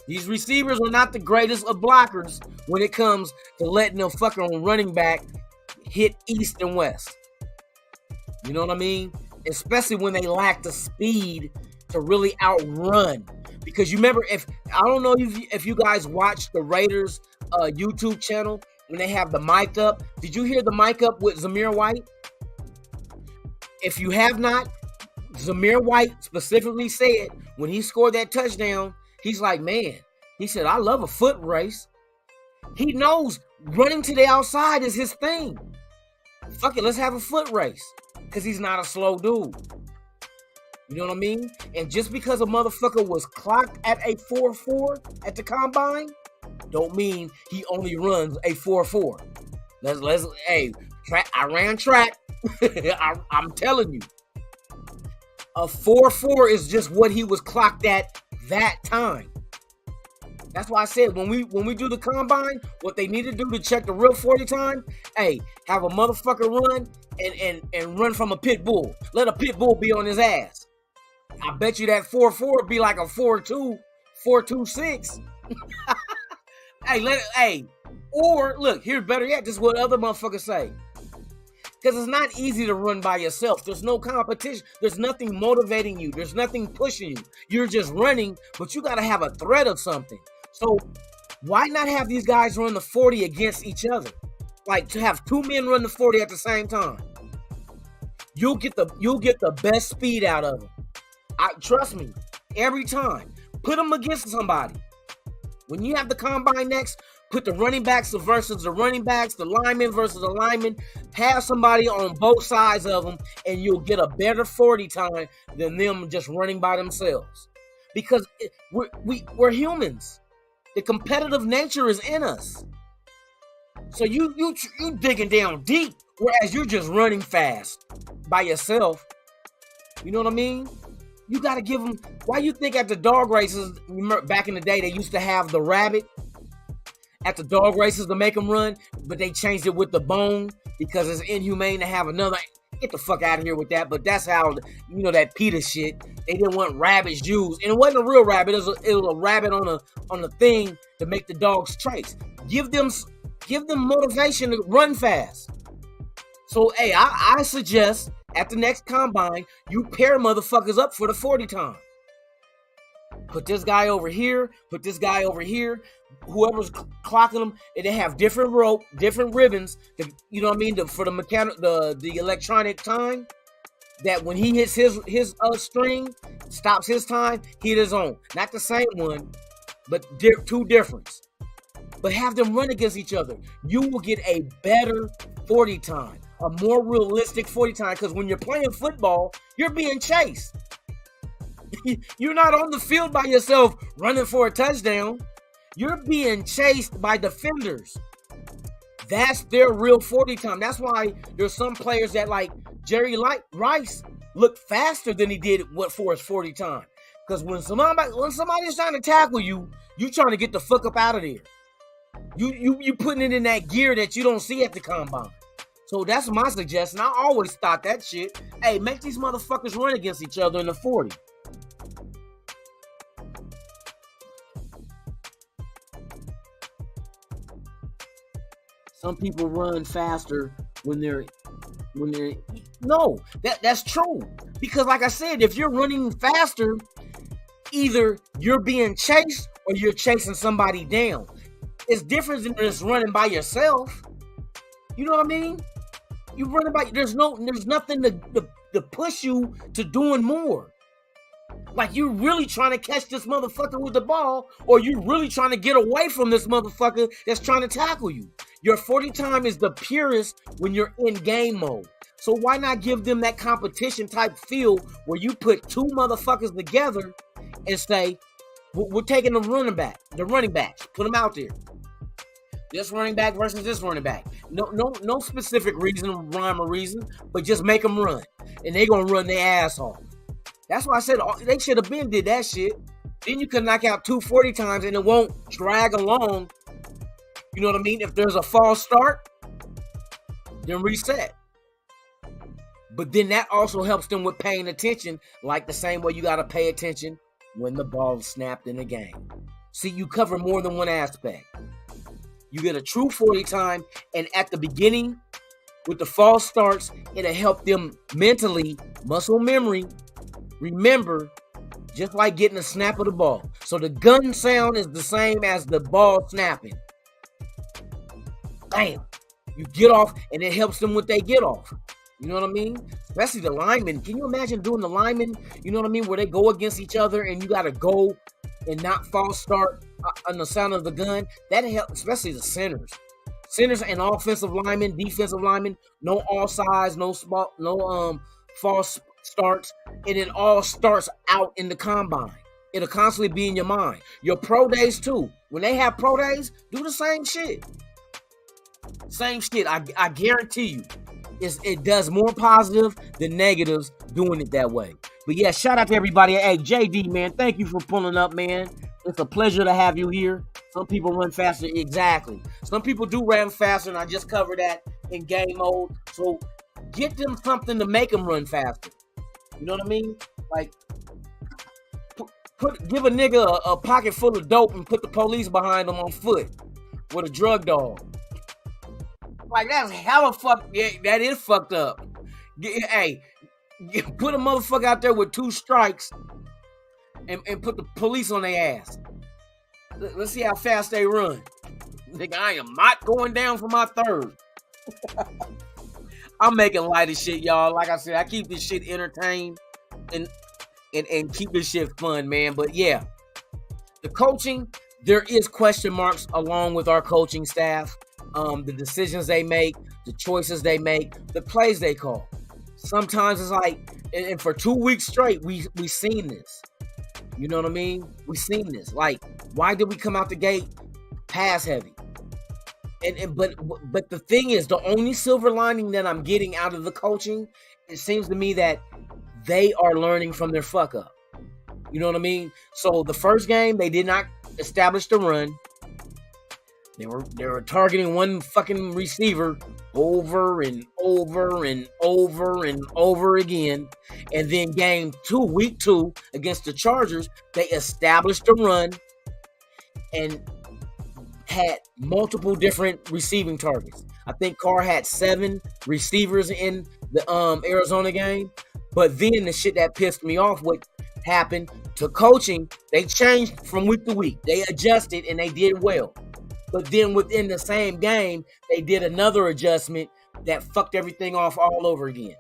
These receivers are not the greatest of blockers when it comes to letting them fucking running back hit east and west. You know what I mean? Especially when they lack the speed to really outrun. Because you remember, I don't know if you guys watched the Raiders YouTube channel when they have the mic up. Did you hear the mic up with Zamir White? If you have not, Zamir White specifically said when he scored that touchdown, he's like, man, he said, I love a foot race. He knows running to the outside is his thing. Fuck it, let's have a foot race. Because he's not a slow dude. You know what I mean? And just because a motherfucker was clocked at a 4.4 at the combine, don't mean he only runs a 4.4. I ran track. I'm telling you. A 4.4 is just what he was clocked at that time. That's why I said when we do the combine, what they need to do to check the real 40 time, have a motherfucker run and run from a pit bull. Let a pit bull be on his ass. I bet you that 4.4 would be like a 4.2, 4.26. Or look, here's better yet, this is what other motherfuckers say. Because it's not easy to run by yourself. There's no competition. There's nothing motivating you. There's nothing pushing you. You're just running, but you got to have a threat of something. So why not have these guys run the 40 against each other? Like to have two men run the 40 at the same time. You'll get the best speed out of them. Trust me, every time. Put them against somebody. When you have the combine next, put the running backs versus the running backs, the linemen versus the linemen. Have somebody on both sides of them, and you'll get a better 40 time than them just running by themselves. Because we're humans. The competitive nature is in us. So you digging down deep, whereas you're just running fast by yourself. You know what I mean? You got to give them. Why you think at the dog races, back in the day, they used to have the rabbit at the dog races to make them run, but they changed it with the bone because it's inhumane to have another. Get the fuck out of here with that. But that's how, that PETA shit. They didn't want rabbits used. And it wasn't a real rabbit. It was a rabbit on a thing to make the dogs trace. Give them motivation to run fast. So, I suggest at the next combine, you pair motherfuckers up for the 40 time. Put this guy over here. Put this guy over here. Whoever's clocking them, and they have different rope, different ribbons. You know what I mean? For the the electronic time. That when he hits his string, stops his time, hit his own. Not the same one, but two different. But have them run against each other. You will get a better 40 time, a more realistic 40 time. Because when you're playing football, you're being chased. You're not on the field by yourself running for a touchdown. You're being chased by defenders. That's their real 40 time. That's why there's some players that like Jerry Rice look faster than he did for his 40 time. Because when somebody's trying to tackle you, you trying to get the fuck up out of there. You putting it in that gear that you don't see at the combine. So that's my suggestion. I always thought that shit. Make these motherfuckers run against each other in the 40. Some people run faster when they're no, that's true. Because like I said, if you're running faster, either you're being chased or you're chasing somebody down. It's different than just running by yourself. You know what I mean? You running by, there's nothing to push you to doing more. Like you really trying to catch this motherfucker with the ball, or you really trying to get away from this motherfucker that's trying to tackle you. Your 40 time is the purest when you're in game mode. So why not give them that competition type feel where you put two motherfuckers together and say, we're taking the running backs, put them out there. This running back versus this running back. No specific reason, rhyme or reason, but just make them run. And they going to run their ass off. That's why I said they should have been did that shit. Then you could knock out 240 times and it won't drag along. You know what I mean? If there's a false start, then reset. But then that also helps them with paying attention, like the same way you got to pay attention when the ball is snapped in the game. See, you cover more than one aspect. You get a true 40 time, and at the beginning, with the false starts, it'll help them mentally, muscle memory, remember, just like getting a snap of the ball. So the gun sound is the same as the ball snapping. Bam. You get off, and it helps them with they get off. You know what I mean? Especially the linemen. Can you imagine doing the linemen, you know what I mean, where they go against each other and you got to go and not false start on the sound of the gun? That helps, especially the centers. Centers and offensive linemen, defensive linemen, no all sides, no false starts, and it all starts out in the combine. It'll constantly be in your mind. Your pro days too. When they have pro days, do the same shit. Same shit. I guarantee you. It does more positive than negatives doing it that way. But yeah, shout out to everybody. Hey, JD, man, thank you for pulling up, man. It's a pleasure to have you here. Some people run faster. Exactly. Some people do run faster, and I just covered that in game mode. So get them something to make them run faster. You know what I mean? Like, give a nigga a pocket full of dope and put the police behind them on foot with a drug dog. Like, that's hella fucked. Yeah, that is fucked up. Hey, put a motherfucker out there with 2 strikes and put the police on their ass. Let's see how fast they run. Nigga, I am not going down for my third. I'm making light of shit, y'all. Like I said, I keep this shit entertained and keep this shit fun, man. But yeah, the coaching, there is question marks along with our coaching staff. The decisions they make, the choices they make, the plays they call. Sometimes it's like, and for 2 weeks straight, we seen this. You know what I mean? We seen this. Like, why did we come out the gate pass heavy? But the thing is, the only silver lining that I'm getting out of the coaching, it seems to me that they are learning from their fuck up. You know what I mean? So the first game, they did not establish the run. They were targeting one fucking receiver over and over and over and over again. And then game 2, week 2 against the Chargers, they established a run and had multiple different receiving targets. I think Carr had 7 receivers in the Arizona game. But then the shit that pissed me off, what happened to coaching, they changed from week to week. They adjusted and they did well. But then within the same game, they did another adjustment that fucked everything off all over again.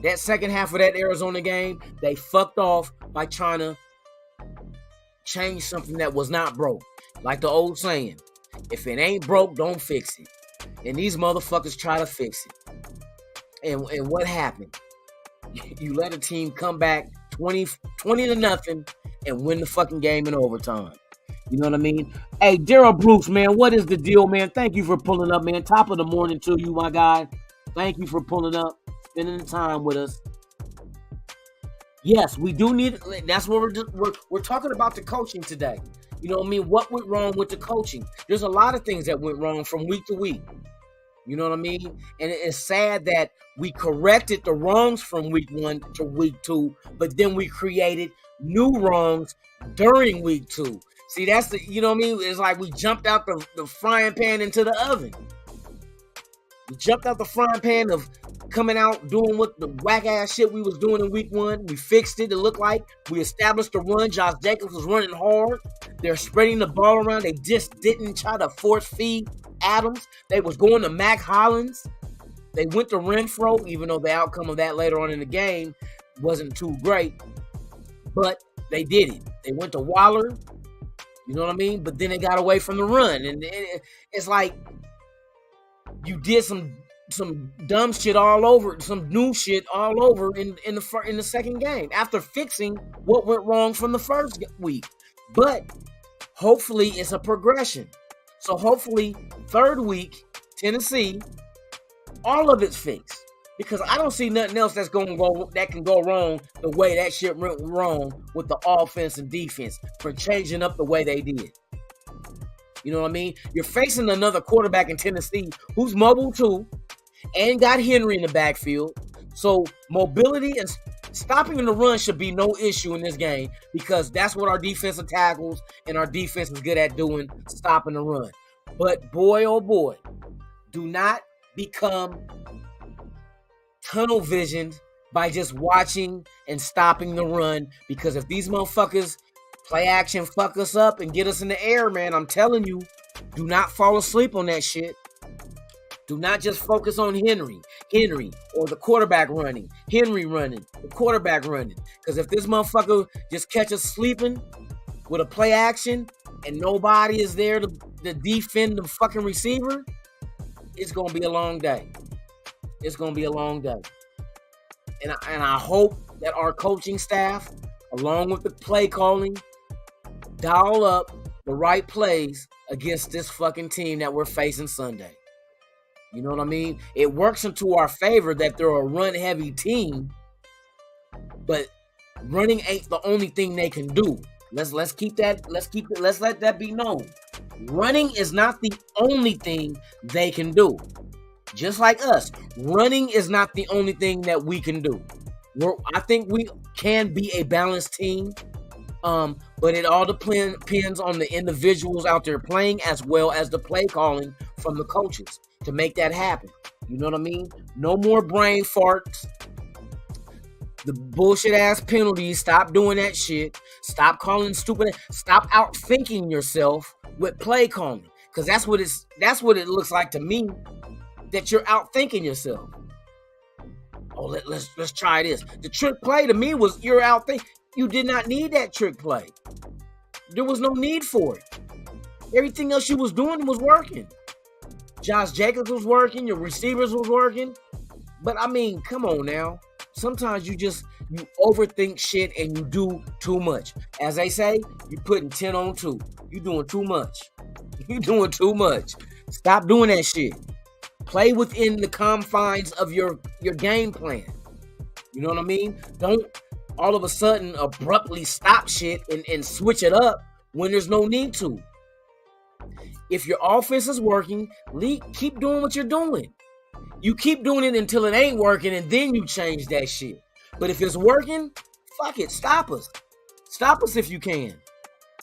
That second half of that Arizona game, they fucked off by trying to change something that was not broke. Like the old saying, if it ain't broke, don't fix it. And these motherfuckers try to fix it. And what happened? You let a team come back 20-0 and win the fucking game in overtime. You know what I mean? Hey, Daryl Bruce, man, what is the deal, man? Thank you for pulling up, man. Top of the morning to you, my guy. Thank you for pulling up, spending the time with us. Yes, we do need. That's what we're talking about the coaching today. You know what I mean? What went wrong with the coaching? There's a lot of things that went wrong from week to week. You know what I mean? And it's sad that we corrected the wrongs from week 1 to week 2, but then we created new wrongs during week 2. See, that's the, you know what I mean? It's like we jumped out the frying pan into the oven. We jumped out the frying pan of coming out doing what the whack ass shit we was doing in week 1. We fixed it. It looked like we established the run. Josh Jacobs was running hard. They're spreading the ball around. They just didn't try to force feed Adams. They was going to Mac Hollins. They went to Renfro, even though the outcome of that later on in the game wasn't too great. But they did it. They went to Waller. You know what I mean? But then they got away from the run. And it's like you did some dumb shit all over, some new shit all over in the second game after fixing what went wrong from the first week. But hopefully it's a progression. So hopefully, third week, Tennessee, all of it's fixed. Because I don't see nothing else that can go wrong the way that shit went wrong with the offense and defense for changing up the way they did. You know what I mean? You're facing another quarterback in Tennessee who's mobile too and got Henry in the backfield. So mobility and stopping the run should be no issue in this game because that's what our defensive tackles and our defense is good at doing, stopping the run. But boy, oh boy, do not become tunnel visioned by just watching and stopping the run, because if these motherfuckers play action fuck us up and get us in the air, man, I'm telling you, do not fall asleep on that shit. Do not just focus on Henry or the quarterback running, Henry running, the quarterback running. Because if this motherfucker just catch us sleeping with a play action and nobody is there to defend the fucking receiver, it's going to be a long day. It's going to be a long day. And I hope that our coaching staff, along with the play calling, dial up the right plays against this fucking team that we're facing Sunday. You know what I mean? It works into our favor that they're a run-heavy team, but running ain't the only thing they can do. Let's let that be known. Running is not the only thing they can do. Just like us, running is not the only thing that we can do. I think we can be a balanced team, but it all depends on the individuals out there playing as well as the play calling from the coaches to make that happen. You know what I mean? No more brain farts. The bullshit ass penalties. Stop doing that shit. Stop calling stupid. Stop outthinking yourself with play calling, because that's what it looks like to me. That you're outthinking yourself. Oh, let's try this. The trick play to me was you're outthinking. You did not need that trick play. There was no need for it. Everything else you was doing was working. Josh Jacobs was working. Your receivers was working. But I mean, come on now. Sometimes you overthink shit and you do too much. As they say, you're putting 10 on 2. You're doing too much. You're doing too much. Stop doing that shit. Play within the confines of your game plan. You know what I mean? Don't all of a sudden abruptly stop shit and switch it up when there's no need to. If your offense is working, keep doing what you're doing. You keep doing it until it ain't working, and then you change that shit. But if it's working, fuck it. Stop us. Stop us if you can.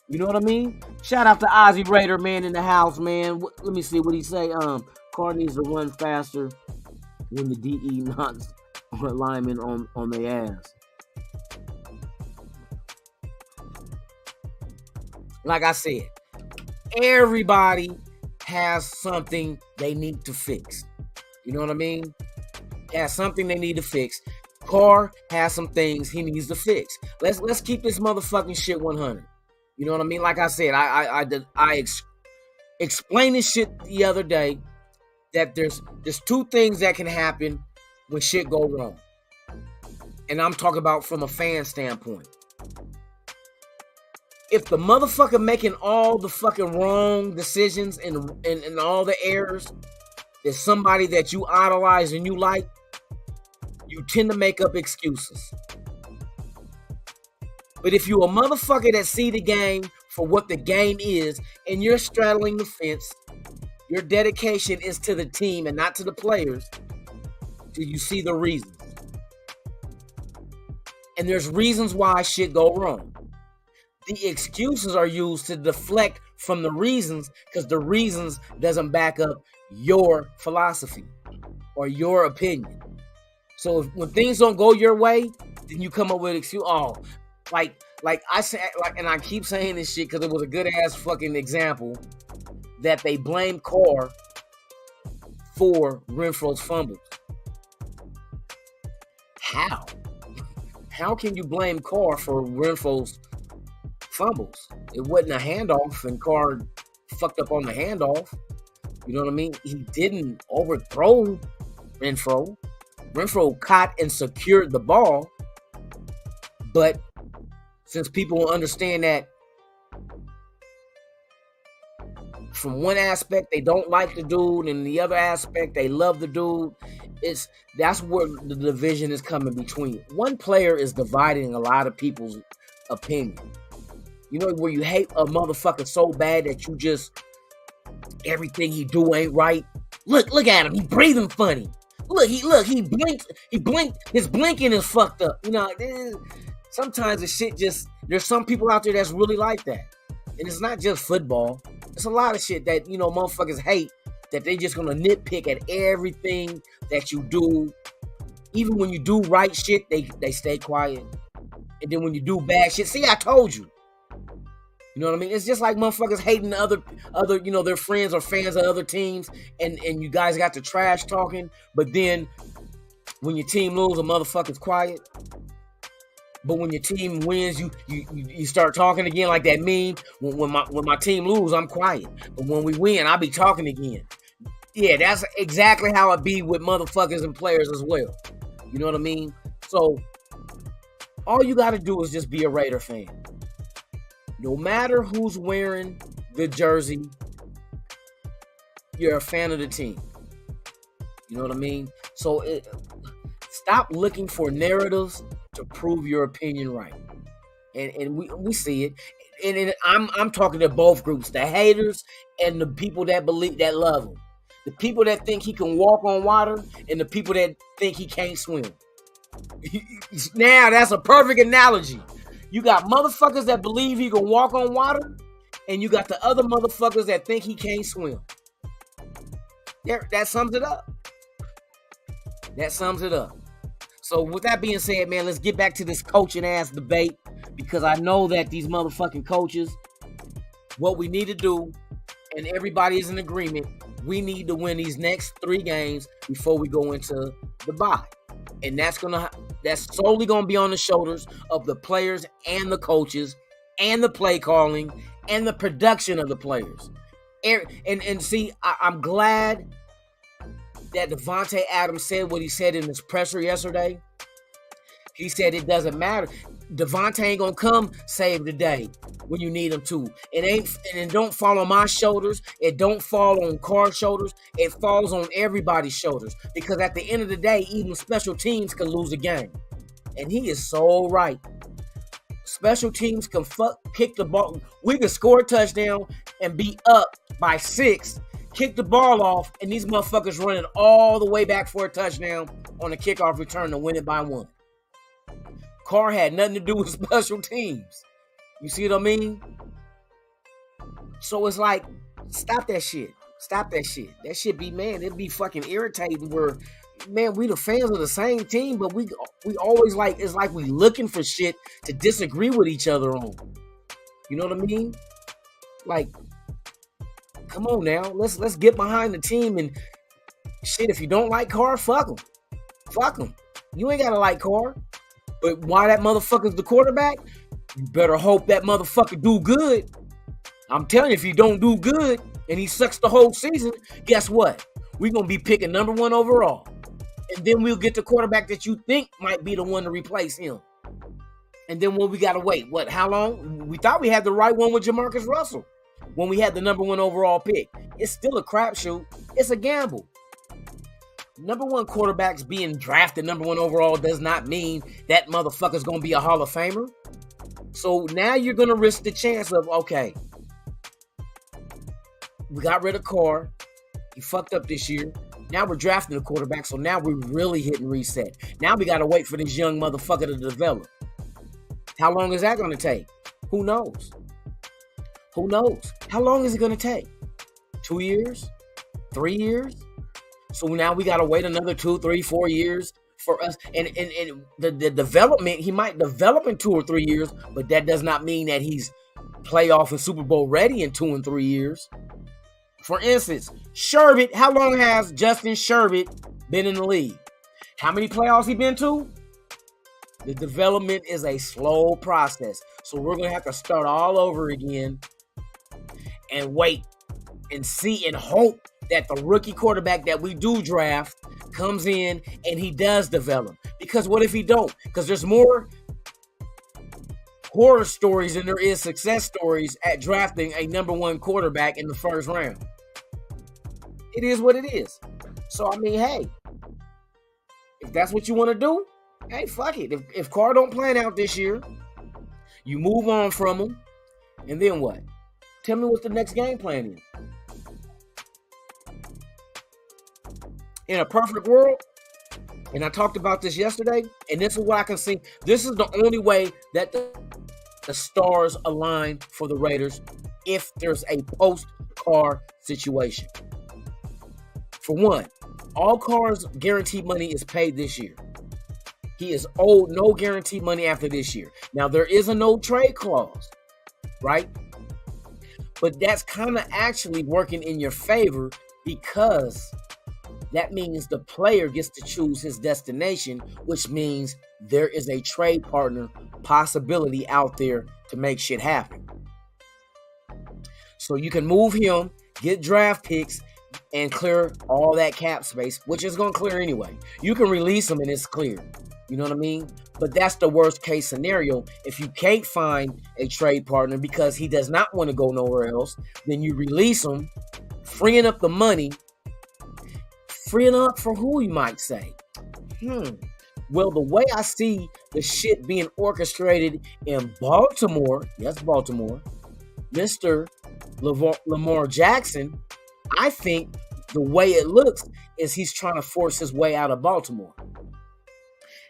You know what I mean? Shout out to Ozzy Raider, man, in the house, man. Let me see what he say. Carr needs to run faster when the DE knocks linemen on their ass. Like I said, everybody has something they need to fix. You know what I mean? Has something they need to fix. Carr has some things he needs to fix. Let's keep this motherfucking shit 100. You know what I mean? Like I said, I explained this shit the other day. That there's two things that can happen when shit go wrong. And I'm talking about from a fan standpoint. If the motherfucker making all the fucking wrong decisions and all the errors is somebody that you idolize and you like, you tend to make up excuses. But if you a motherfucker that see the game for what the game is and you're straddling the fence, your dedication is to the team and not to the players. Do you see the reasons? And there's reasons why shit go wrong. The excuses are used to deflect from the reasons because the reasons doesn't back up your philosophy or your opinion. So when things don't go your way, then you come up with an excuse. Oh, like I say, and I keep saying this shit because it was a good ass fucking example. That they blame Carr for Renfro's fumbles. How? How can you blame Carr for Renfro's fumbles? It wasn't a handoff and Carr fucked up on the handoff. You know what I mean? He didn't overthrow Renfro. Renfro caught and secured the ball. But since people understand that from one aspect they don't like the dude, and the other aspect they love the dude. That's where the division is coming between. One player is dividing a lot of people's opinion. You know, where you hate a motherfucker so bad that you just everything he do ain't right. Look at him. He breathing funny. He blinked. His blinking is fucked up. You know, sometimes the shit just, there's some people out there that's really like that. And it's not just football. It's a lot of shit that, you know, motherfuckers hate, that they just gonna nitpick at everything that you do. Even when you do right shit, they stay quiet. And then when you do bad shit, see, I told you. You know what I mean? It's just like motherfuckers hating other, you know, their friends or fans of other teams, and you guys got the trash talking, but then when your team loses, a motherfucker's quiet. But when your team wins, you start talking again, like that meme. When my team loses, I'm quiet. But when we win, I'll be talking again. Yeah, that's exactly how it be with motherfuckers and players as well. You know what I mean? So all you got to do is just be a Raider fan. No matter who's wearing the jersey, you're a fan of the team. You know what I mean? So stop looking for narratives to prove your opinion right. And we see it. And I'm talking to both groups, the haters and the people that believe, that love him. The people that think he can walk on water and the people that think he can't swim. Now that's a perfect analogy. You got motherfuckers that believe he can walk on water, and you got the other motherfuckers that think he can't swim. That sums it up. That sums it up. So with that being said, man, let's get back to this coaching ass debate, because I know that these motherfucking coaches, what we need to do, and everybody is in agreement, we need to win these next 3 games before we go into the bye. And that's solely going to be on the shoulders of the players and the coaches and the play calling and the production of the players. And see, I'm glad that Davante Adams said what he said in his presser yesterday. He said it doesn't matter. Davante ain't going to come save the day when you need him to. It don't fall on my shoulders. It don't fall on Carr's shoulders. It falls on everybody's shoulders. Because at the end of the day, even special teams can lose a game. And he is so right. Special teams can kick the ball. We can score a touchdown and be up by 6, kick the ball off, and these motherfuckers running all the way back for a touchdown on a kickoff return to win it by 1. Carr had nothing to do with special teams. You see what I mean? So it's like, stop that shit. Stop that shit. That shit be, man, it'd be fucking irritating where, man, we the fans of the same team, but we always like, it's like we looking for shit to disagree with each other on. You know what I mean? Like, come on now. Let's get behind the team and shit. If you don't like Carr, fuck him. Fuck him. You ain't gotta like Carr. But why that motherfucker's the quarterback, you better hope that motherfucker do good. I'm telling you, if he don't do good and he sucks the whole season, guess what? We're going to be picking number 1 overall. And then we'll get the quarterback that you think might be the one to replace him. And then we got to wait. What, how long? We thought we had the right one with Jamarcus Russell when we had the number 1 overall pick. It's still a crapshoot. It's a gamble. Number 1 quarterbacks being drafted number 1 overall does not mean that motherfucker's going to be a Hall of Famer. So now you're going to risk the chance of, okay, we got rid of Carr. He fucked up this year. Now we're drafting a quarterback, so now we're really hitting reset. Now we got to wait for this young motherfucker to develop. How long is that going to take? Who knows? Who knows? How long is it going to take? 2 years? 3 years? So now we got to wait another 2, 3, 4 years for us. And the development, he might develop in 2 or 3 years, but that does not mean that he's playoff and Super Bowl ready in 2 and 3 years. For instance, Sherbet, how long has Justin Sherbet been in the league? How many playoffs he been to? The development is a slow process. So we're going to have to start all over again and wait and see and hope that the rookie quarterback that we do draft comes in and he does develop. Because what if he don't? Because there's more horror stories than there is success stories at drafting a number one quarterback in the first round. It is what it is. So, I mean, hey, if that's what you want to do, hey, fuck it. If Carr don't plan out this year, you move on from him, and then what? Tell me what the next game plan is. In a perfect world, and I talked about this yesterday, and this is what I can see. This is the only way that the stars align for the Raiders if there's a post-Carr situation. For one, all Carr's guaranteed money is paid this year. He is owed no guaranteed money after this year. Now, there is a no trade clause, right? But that's kind of actually working in your favor because that means the player gets to choose his destination, which means there is a trade partner possibility out there to make shit happen. So you can move him, get draft picks, and clear all that cap space, which is going to clear anyway. You can release him and it's clear. You know what I mean? But that's the worst case scenario. If you can't find a trade partner because he does not want to go nowhere else, then you release him, freeing up the money. Freeing up for who, you might say? Well, the way I see the shit being orchestrated in Baltimore, yes, Baltimore, Mr. Lamar Jackson, I think the way it looks is he's trying to force his way out of Baltimore.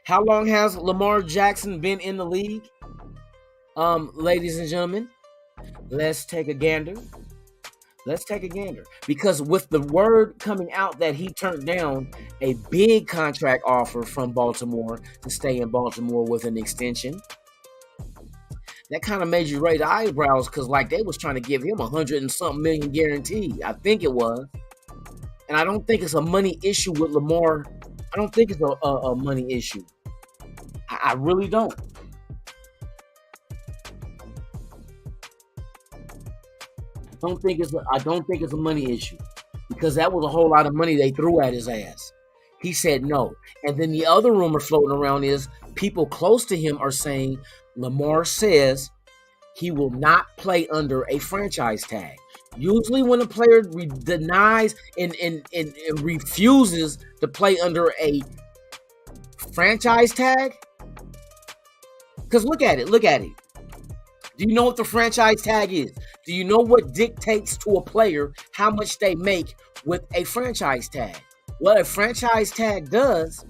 How long has Lamar Jackson been in the league? Ladies and gentlemen, let's take a gander. Let's take a gander. Because with the word coming out that he turned down a big contract offer from Baltimore to stay in Baltimore with an extension, that kind of made you raise eyebrows because like they was trying to give him $100 and something million guaranteed. I think it was. And I don't think it's a money issue with Lamar. I don't think it's a money issue. I really don't. I don't think it's a money issue because that was a whole lot of money they threw at his ass. He said no. And then the other rumor floating around is people close to him are saying Lamar says he will not play under a franchise tag. Usually when a player denies and refuses to play under a franchise tag, because look at it. Do you know what the franchise tag is? Do you know what dictates to a player how much they make with a franchise tag? What a franchise tag does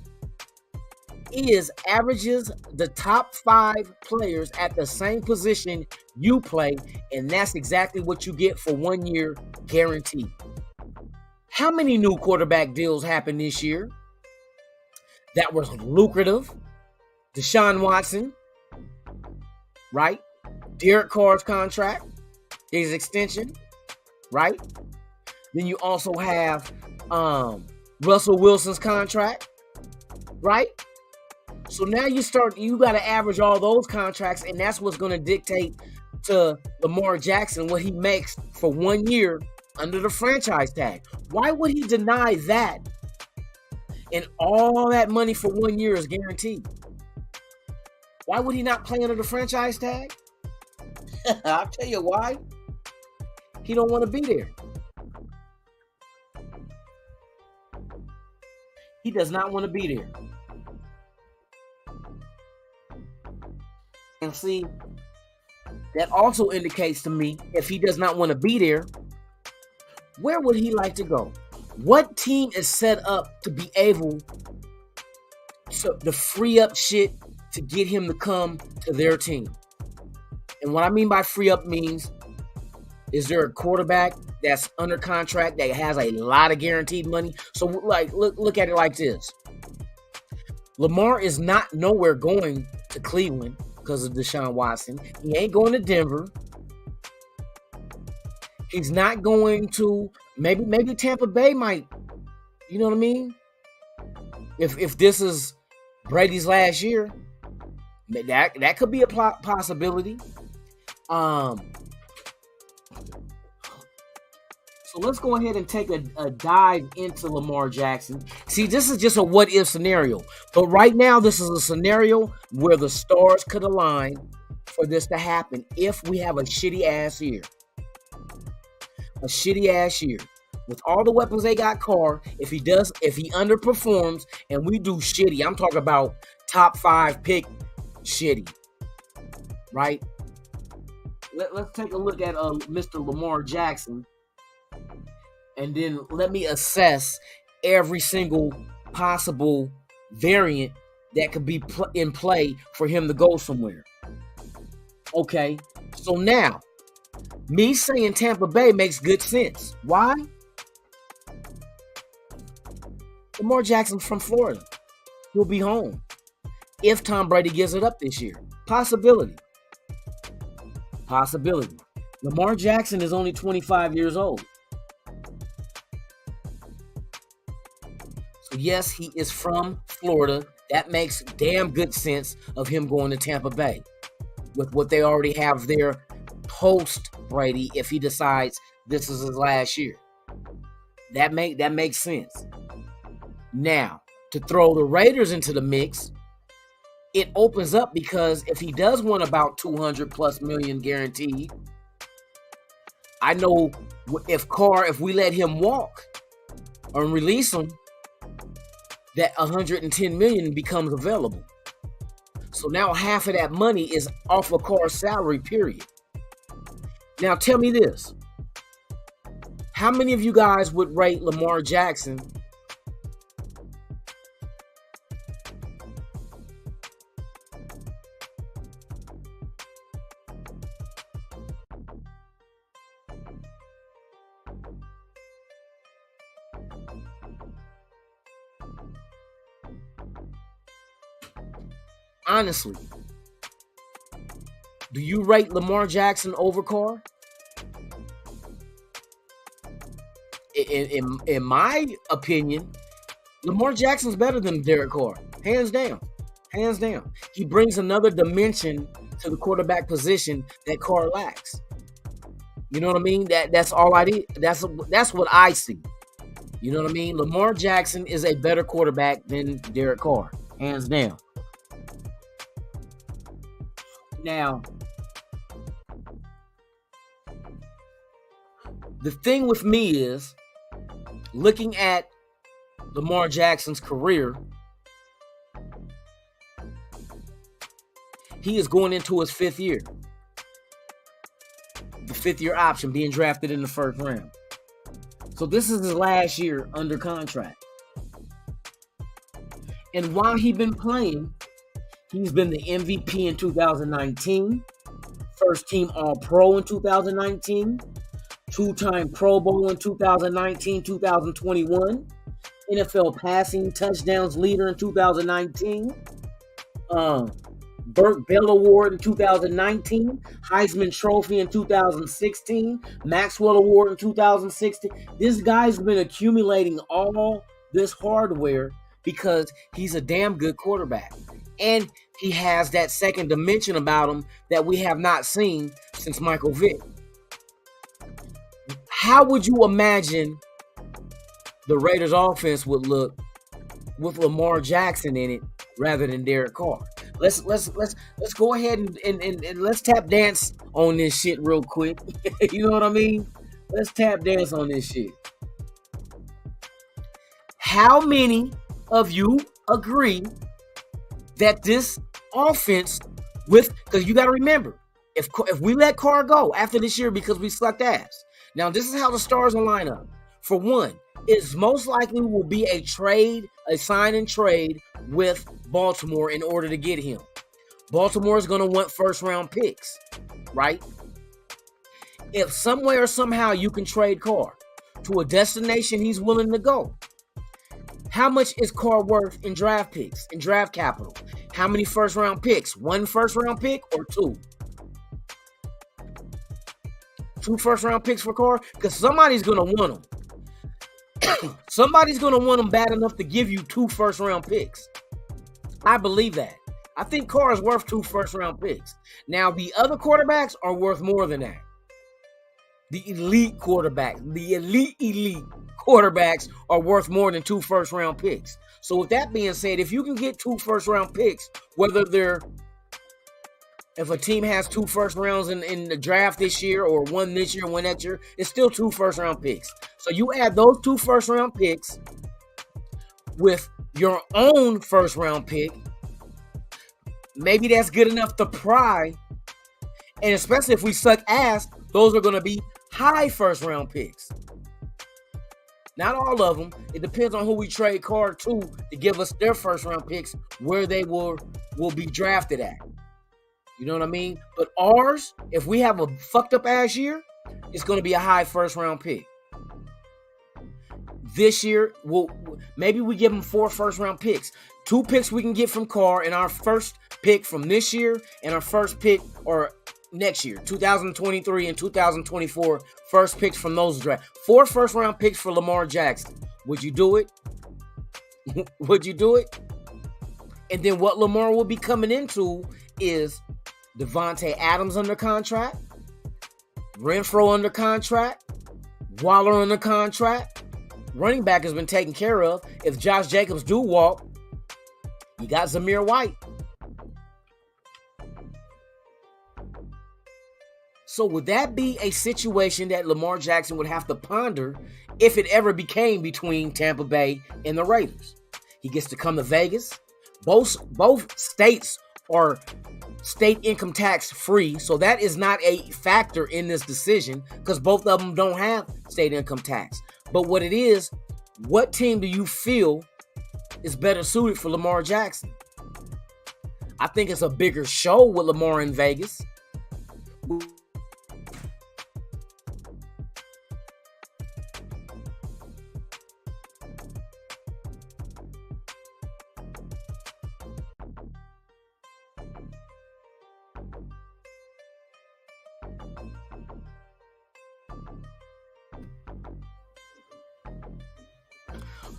is averages the top 5 players at the same position you play, and that's exactly what you get for 1 year guaranteed. How many new quarterback deals happened this year that was lucrative? Deshaun Watson, right? Derek Carr's contract, his extension, right? Then you also have Russell Wilson's contract, right? So now you got to average all those contracts, and that's what's going to dictate to Lamar Jackson what he makes for 1 year under the franchise tag. Why would he deny that? And all that money for 1 year is guaranteed. Why would he not play under the franchise tag? I'll tell you why. He don't want to be there. He does not want to be there. And see, that also indicates to me if he does not want to be there, where would he like to go? What team is set up to be able to free up shit to get him to come to their team? And what I mean by free up means, is there a quarterback that's under contract that has a lot of guaranteed money? So like, look at it like this. Lamar is not nowhere going to Cleveland because of Deshaun Watson. He ain't going to Denver. He's not going to, maybe Tampa Bay might, you know what I mean? If this is Brady's last year, that could be a possibility. So let's go ahead and take a dive into Lamar Jackson. See, this is just a what-if scenario. But right now, this is a scenario where the stars could align for this to happen if we have a shitty ass year. A shitty ass year. With all the weapons they got, Carr, if he underperforms and we do shitty, I'm talking about top 5 pick shitty, right? Let's take a look at Mr. Lamar Jackson, and then let me assess every single possible variant that could be in play for him to go somewhere. Okay, so now, me saying Tampa Bay makes good sense. Why? Lamar Jackson's from Florida. He'll be home if Tom Brady gives it up this year. Possibility. Lamar Jackson is only 25 years old. So yes, he is from Florida. That makes damn good sense of him going to Tampa Bay with what they already have there post Brady if he decides this is his last year. That makes sense. Now, to throw the Raiders into the mix, it opens up because if he does want about $200+ million guaranteed, I know if we let him walk or release him, that $110 million becomes available. So now half of that money is off of Carr's salary, period. Now tell me this. How many of you guys would rate Lamar Jackson honestly, do you rate Lamar Jackson over Carr? In my opinion, Lamar Jackson's better than Derek Carr. Hands down. He brings another dimension to the quarterback position that Carr lacks. You know what I mean? That's all I did. That's what I see. You know what I mean? Lamar Jackson is a better quarterback than Derek Carr. Hands down. Now, the thing with me is, looking at Lamar Jackson's career, he is going into his 5th year. The 5th year option, being drafted in the 1st round. So this is his last year under contract. And while he's been playing, he's been the MVP in 2019, first team All-Pro in 2019, 2-time Pro Bowl in 2019, 2021, NFL passing touchdowns leader in 2019, Burt Bell Award in 2019, Heisman Trophy in 2016, Maxwell Award in 2016. This guy's been accumulating all this hardware because he's a damn good quarterback. And he has that second dimension about him that we have not seen since Michael Vick. How would you imagine the Raiders offense would look with Lamar Jackson in it rather than Derek Carr? Let's go ahead and let's tap dance on this shit real quick. You know what I mean? Let's tap dance on this shit. How many of you agree that this offense because you got to remember, if we let Carr go after this year because we sucked ass. Now, this is how the stars will line up. For one, it most likely will be a sign and trade with Baltimore in order to get him. Baltimore is going to want 1st round picks, right? If some way or somehow you can trade Carr to a destination he's willing to go, how much is Carr worth in draft picks, in draft capital? How many 1st round picks? 1 1st round pick or 2? 2 1st round picks for Carr? Because somebody's going to want him. Somebody's going to want him bad enough to give you 2 1st round picks. I believe that. I think Carr is worth 2 1st round picks. Now, the other quarterbacks are worth more than that. The elite quarterbacks are worth more than 2 1st round picks. So with that being said, if you can get 2 1st round picks, whether they're If a team has 2 first rounds in the draft this year, or one this year and one next year, it's still 2 first round picks. So you add those 2 first round picks with your own first round pick, maybe that's good enough to pry. And especially if we suck ass, those are going to be high first round picks. Not all of them. It depends on who we trade Carr to give us their first round picks, where they will be drafted at. You know what I mean? But ours, if we have a fucked up ass year, it's going to be a high first round pick. This year, maybe we give them 4 first round picks. 2 picks we can get from Carr, and our first pick from this year, and our first pick or next year, 2023 and 2024, first picks from those drafts. 4 first round picks for Lamar Jackson. Would you do it? Would you do it? And then what Lamar will be coming into is Devontae Adams under contract, Renfrow under contract, Waller under contract. Running back has been taken care of. If Josh Jacobs do walk, you got Zamir White. So would that be a situation that Lamar Jackson would have to ponder if it ever became between Tampa Bay and the Raiders? He gets to come to Vegas. Both states are state income tax free, so that is not a factor in this decision because both of them don't have state income tax. But what it is, what team do you feel is better suited for Lamar Jackson? I think it's a bigger show with Lamar in Vegas.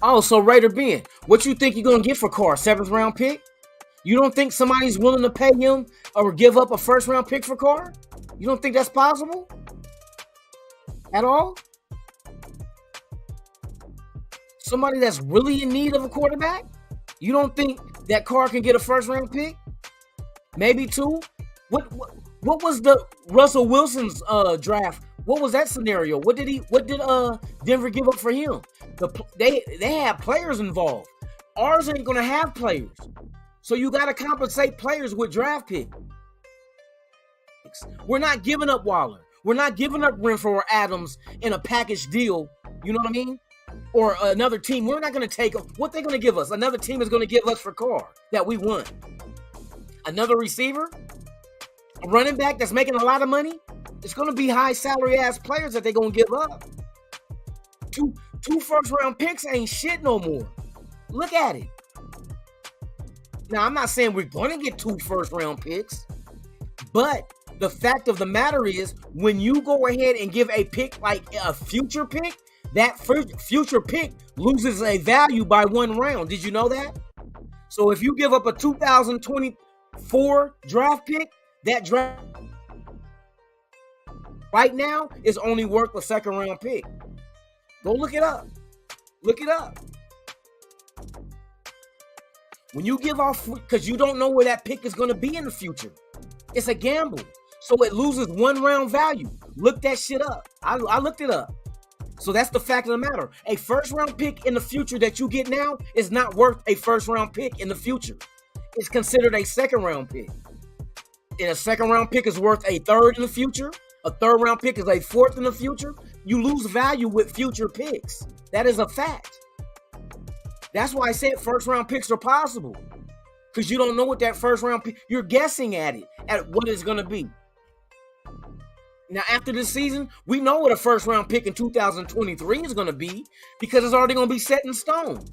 Oh, so Raider Ben, what you think you're going to get for Carr? 7th round pick? You don't think somebody's willing to pay him or give up a first round pick for Carr? You don't think that's possible? At all? Somebody that's really in need of a quarterback? You don't think that Carr can get a first round pick? Maybe 2? What was the Russell Wilson's draft? What was that scenario? What did Denver give up for him? They have players involved. Ours ain't gonna have players, so you gotta compensate players with draft picks. We're not giving up Waller. We're not giving up Renfrow or Adams in a package deal. You know what I mean? Or another team. We're not gonna take what they're gonna give us. Another team is gonna give us for Carr that we want. Another receiver, a running back that's making a lot of money. It's gonna be high salary ass players that they're gonna give up. Two first round picks ain't shit no more. Look at it. Now, I'm not saying we're going to get 2 first round picks, but the fact of the matter is when you go ahead and give a pick like a future pick, that future pick loses a value by 1 round. Did you know that? So if you give up a 2024 draft pick, that draft right now is only worth a 2nd round pick. Go look it up. Look it up. When you give off, because you don't know where that pick is going to be in the future. It's a gamble. So it loses 1 round value. Look that shit up. I looked it up. So that's the fact of the matter. A first round pick in the future that you get now is not worth a first round pick in the future. It's considered a 2nd round pick. And a 2nd round pick is worth a 3rd in the future. A 3rd round pick is a 4th in the future. You lose value with future picks. That is a fact. That's why I said first round picks are possible. Because you don't know what that first round pick, you're guessing at it, at what it's going to be. Now, after this season, we know what a first round pick in 2023 is going to be because it's already going to be set in stone.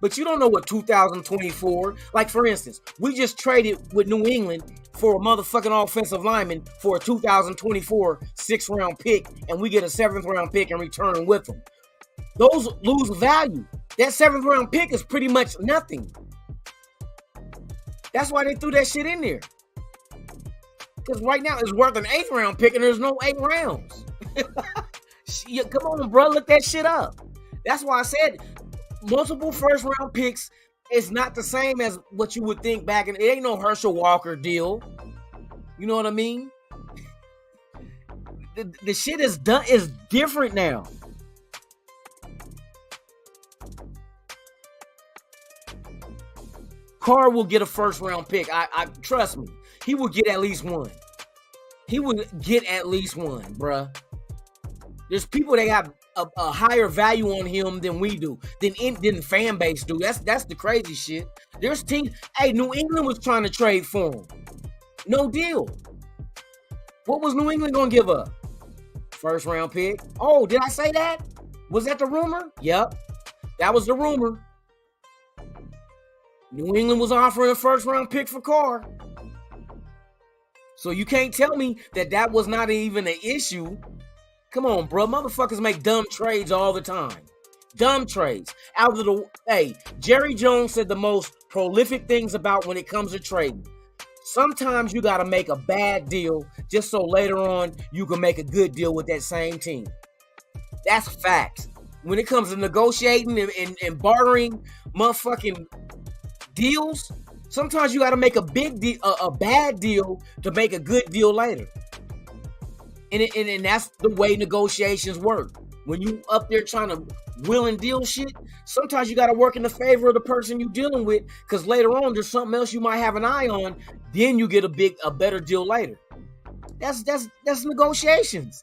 But you don't know what 2024, like for instance, we just traded with New England for a motherfucking offensive lineman for a 2024 6th round pick, and we get a 7th round pick in return with them. Those lose value. That 7th round pick is pretty much nothing. That's why they threw that shit in there. Because right now it's worth an 8th round pick and there's no 8 rounds. Come on, bro, look that shit up. That's why I said multiple first round picks is not the same as what you would think back in. It ain't no Herschel Walker deal. You know what I mean? The shit is done is different now. Carr will get a first round pick. I trust me. He will get at least one. He will get at least one, bruh. There's people that got a higher value on him than we do, than the fan base do. That's the crazy shit. There's teams. Hey, New England was trying to trade for him. No deal. What was New England gonna give up? First round pick. Oh, did I say that? Was that the rumor? Yep. That was the rumor. New England was offering a first round pick for Carr. So you can't tell me that was not even an issue. Come on, bro. Motherfuckers make dumb trades all the time. Dumb trades. Jerry Jones said the most prolific things about when it comes to trading. Sometimes you got to make a bad deal just so later on you can make a good deal with that same team. That's facts. When it comes to negotiating and bartering motherfucking deals, sometimes you got to make a bad deal to make a good deal later. And that's the way negotiations work. When you up there trying to will and deal shit, sometimes you got to work in the favor of the person you're dealing with, because later on there's something else you might have an eye on. Then you get a better deal later. That's negotiations.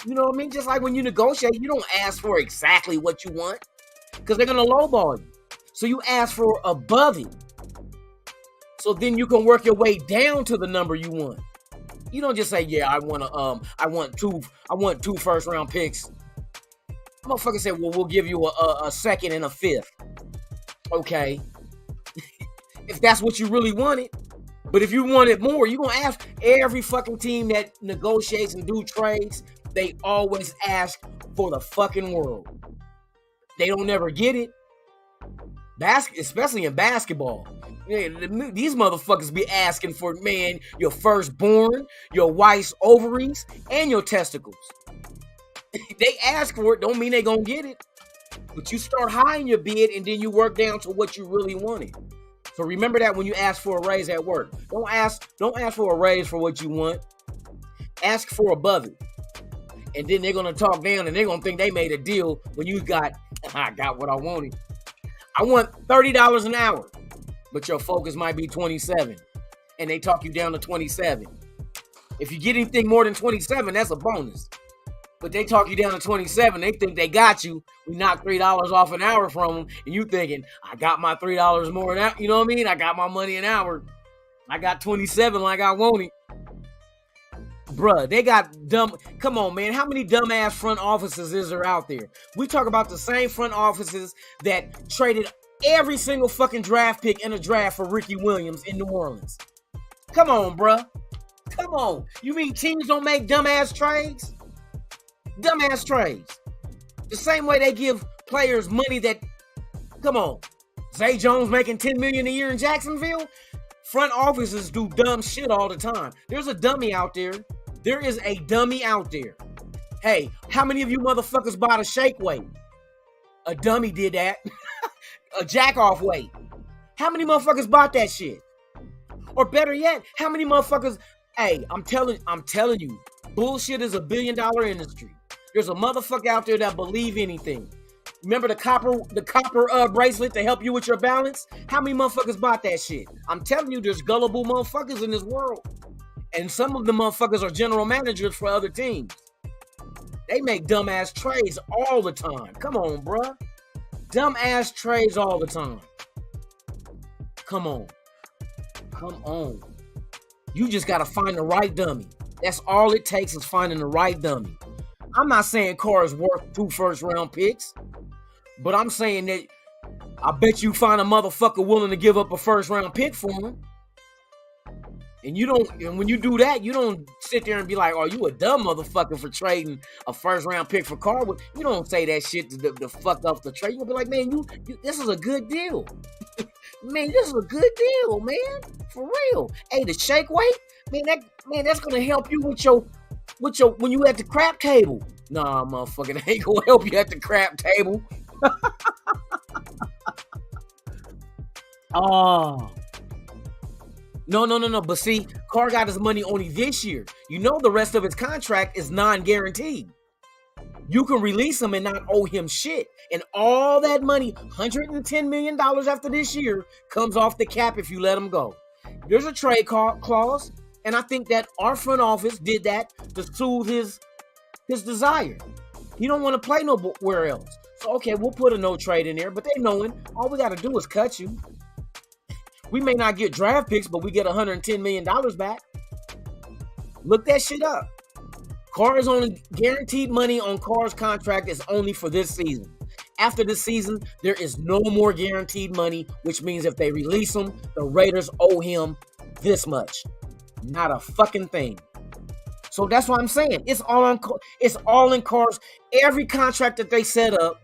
You know what I mean? Just like when you negotiate, you don't ask for exactly what you want, because they're gonna lowball you. So you ask for above it. So then you can work your way down to the number you want. You don't just say, yeah, I want two first round picks. Motherfucker said, well, we'll give you a second and a fifth. Okay. If that's what you really wanted. But if you wanted more, you're going to ask. Every fucking team that negotiates and do trades, they always ask for the fucking world. They don't never get it. Especially in basketball. Man, these motherfuckers be asking for, man, your firstborn, your wife's ovaries, and your testicles. They ask for it, don't mean they gonna get it. But you start high in your bid, and then you work down to what you really wanted. So remember that when you ask for a raise at work. Don't ask for a raise for what you want. Ask for above it. And then they're gonna talk down, and they're gonna think they made a deal when I got what I wanted. I want $30 an hour. But your focus might be 27, and they talk you down to 27. If you get anything more than 27, that's a bonus. But they talk you down to 27, they think they got you. We knock $3 off an hour from them, and you thinking, I got my $3 more an hour. You know what I mean? I got my money an hour. I got 27 like I want it. Bruh, they got dumb. Come on, man. How many dumbass front offices is there out there? We talk about the same front offices that traded every single fucking draft pick in a draft for Ricky Williams in New Orleans. Come on, bruh. Come on. You mean teams don't make dumbass trades? Dumbass trades. The same way they give players money that, come on, Zay Jones making $10 million a year in Jacksonville? Front offices do dumb shit all the time. There's a dummy out there. There is a dummy out there. Hey, how many of you motherfuckers bought a shake weight? A dummy did that. A jack off weight. How many motherfuckers bought that shit? Or better yet, how many motherfuckers? Hey, I'm telling you, bullshit is $1 billion industry. There's a motherfucker out there that believe anything. Remember the copper bracelet to help you with your balance? How many motherfuckers bought that shit? I'm telling you, there's gullible motherfuckers in this world. And some of the motherfuckers are general managers for other teams. They make dumbass trades all the time. Come on, bruh. Dumbass trades all the time. Come on. You just got to find the right dummy. That's all it takes is finding the right dummy. I'm not saying Carr is worth 2 first-round picks, but I'm saying that I bet you find a motherfucker willing to give up a first-round pick for him. And when you do that, you don't sit there and be like, oh, you a dumb motherfucker for trading a first-round pick for Carr. You don't say that shit to fuck up the trade. You'll be like, man, this is a good deal. Man, this is a good deal, man. For real. Hey, the shake weight, that's gonna help you with your when you at the crap table. Nah, motherfucker, that ain't gonna help you at the crap table. Oh. No. But see, Carr got his money only this year. You know the rest of his contract is non-guaranteed. You can release him and not owe him shit. And all that money, $110 million after this year, comes off the cap if you let him go. There's a trade clause, and I think that our front office did that to soothe his desire. He don't want to play nowhere else. So, okay, we'll put a no trade in there, but they knowing all we got to do is cut you. We may not get draft picks, but we get $110 million back. Look that shit up. Carr is only guaranteed money on Carr's contract is only for this season. After this season, there is no more guaranteed money, which means if they release him, the Raiders owe him this much. Not a fucking thing. So that's what I'm saying. It's all in Carr's. Every contract that they set up,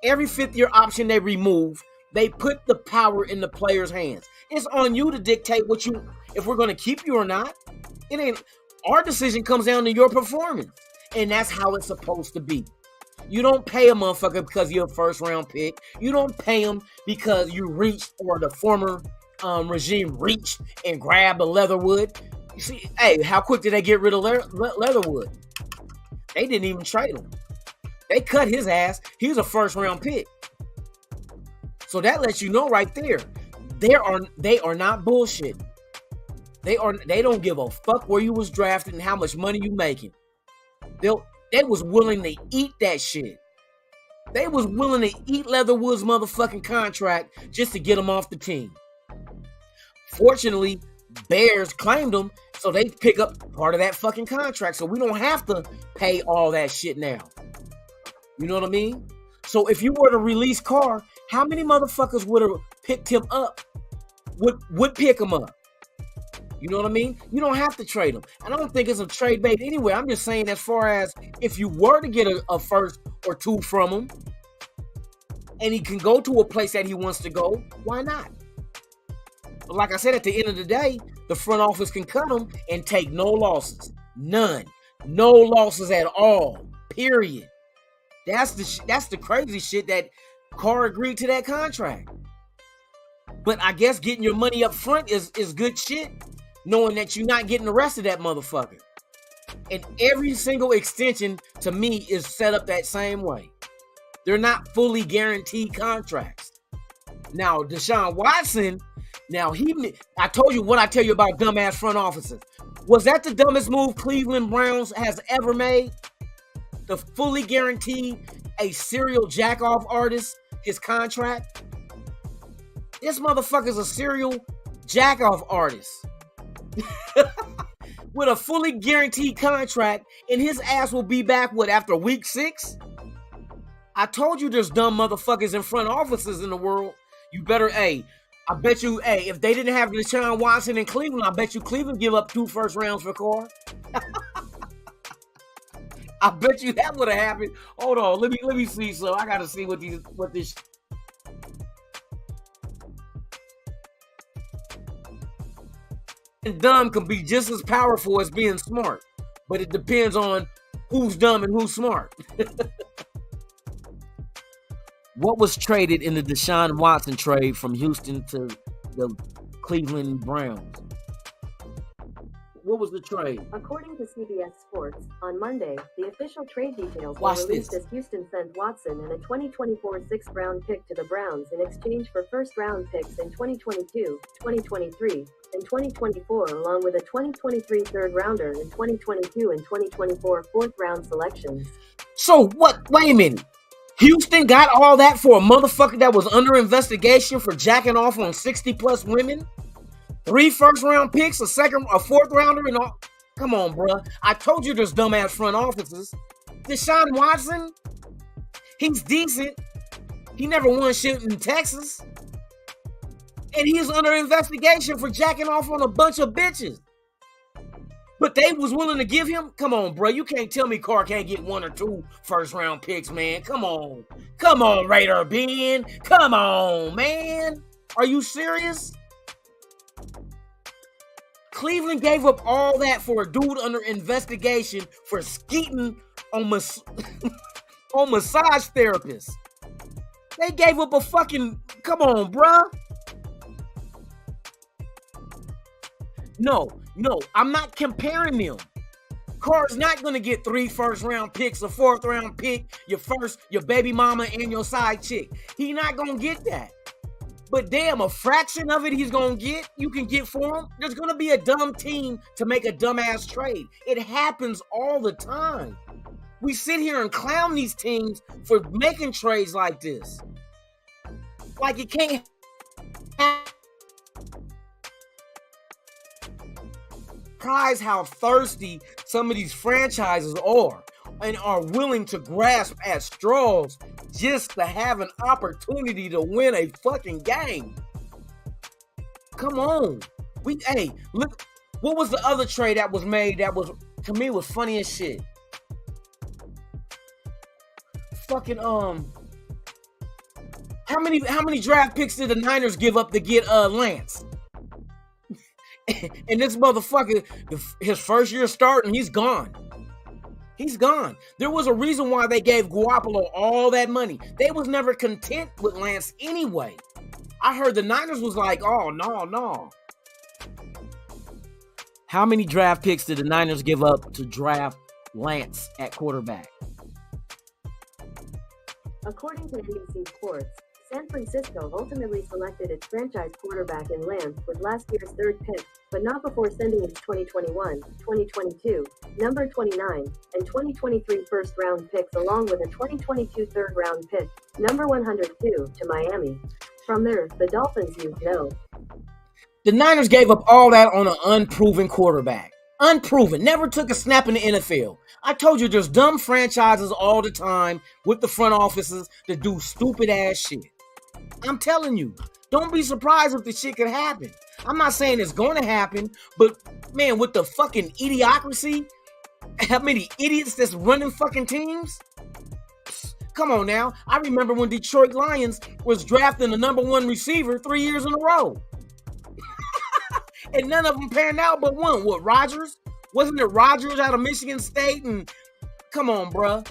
every fifth-year option they remove, they put the power in the player's hands. It's on you to dictate if we're going to keep you or not. It ain't. Our decision comes down to your performance, and that's how it's supposed to be. You don't pay a motherfucker because you're a first-round pick. You don't pay him because you reached or the former regime reached and grabbed a Leatherwood. You see, hey, how quick did they get rid of Leatherwood? They didn't even trade him. They cut his ass. He was a first-round pick. So that lets you know right there, they are not bullshitting. They don't give a fuck where you was drafted and how much money you making. They was willing to eat that shit. They was willing to eat Leatherwood's motherfucking contract just to get him off the team. Fortunately, Bears claimed him, so they pick up part of that fucking contract. So we don't have to pay all that shit now. You know what I mean? So if you were to release Carr, how many motherfuckers would have picked him up? Would pick him up? You know what I mean? You don't have to trade him. And I don't think it's a trade bait anyway. I'm just saying as far as if you were to get a first or two from him and he can go to a place that he wants to go, why not? But like I said, at the end of the day, the front office can cut him and take no losses. None. No losses at all. Period. That's the crazy shit that Carr agreed to that contract. But I guess getting your money up front is good shit, knowing that you're not getting the rest of that motherfucker. And every single extension, to me, is set up that same way. They're not fully guaranteed contracts. Now, Deshaun Watson, I told you what I tell you about dumbass front offices. Was that the dumbest move Cleveland Browns has ever made? To fully guarantee a serial jack-off artist his contract? This motherfucker's a serial jack-off artist. With a fully guaranteed contract, and his ass will be back, after week 6? I told you there's dumb motherfuckers in front offices in the world. You better, I bet you, if they didn't have Deshaun Watson in Cleveland, I bet you Cleveland give up 2 first rounds for Carr. I bet you that would have happened. Hold on, let me see. So I gotta see what this. And dumb can be just as powerful as being smart, but it depends on who's dumb and who's smart. What was traded in the Deshaun Watson trade from Houston to the Cleveland Browns? What was the trade? According to CBS Sports, on Monday, the official trade details were Watch released this. as Houston sent Watson and a 2024 sixth-round pick to the Browns in exchange for first-round picks in 2022, 2023, and 2024, along with a 2023 third-rounder and 2022 and 2024 fourth-round selections. So what? Wait a minute. Houston got all that for a motherfucker that was under investigation for jacking off on 60-plus women? 3 first-round picks, a fourth-rounder, and all. Come on, bruh. I told you there's dumbass front offices. Deshaun Watson, he's decent. He never won shit in Texas. And he's under investigation for jacking off on a bunch of bitches. But they was willing to give him? Come on, bro. You can't tell me Carr can't get 1 or 2 first-round picks, man. Come on. Come on, Raider Ben. Come on, man. Are you serious? Cleveland gave up all that for a dude under investigation for skeeting on massage therapists. They gave up a fucking... Come on, bruh. No, I'm not comparing them. Carr's not going to get 3 first-round picks, a 4th-round pick, your baby mama, and your side chick. He not going to get that. But damn, a fraction of it you can get for him. There's going to be a dumb team to make a dumbass trade. It happens all the time. We sit here and clown these teams for making trades like this. Like it can't happen. Surprised how thirsty some of these franchises are and are willing to grasp at straws just to have an opportunity to win a fucking game. Come on. Look, what was the other trade that was made that was, to me, was funny as shit? Fucking, how many draft picks did the Niners give up to get Lance? And this motherfucker, his first year starting, he's gone. He's gone. There was a reason why they gave Garoppolo all that money. They was never content with Lance anyway. I heard the Niners was like, oh, no. How many draft picks did the Niners give up to draft Lance at quarterback? According to NBC Sports, San Francisco ultimately selected its franchise quarterback in Lance with last year's 3rd pick, but not before sending its 2021, 2022, number 29, and 2023 first-round picks along with a 2022 third-round pick, number 102, to Miami. From there, the Dolphins used no. The Niners gave up all that on an unproven quarterback. Unproven. Never took a snap in the NFL. I told you there's dumb franchises all the time with the front offices that do stupid ass shit. I'm telling you, don't be surprised if the shit could happen. I'm not saying it's going to happen, but man, with the fucking idiocracy, how many idiots that's running fucking teams? Come on now. I remember when Detroit Lions was drafting the number 1 receiver 3 years in a row. And none of them panned out but one. What, Rodgers? Wasn't it Rodgers out of Michigan State? And come on, bruh.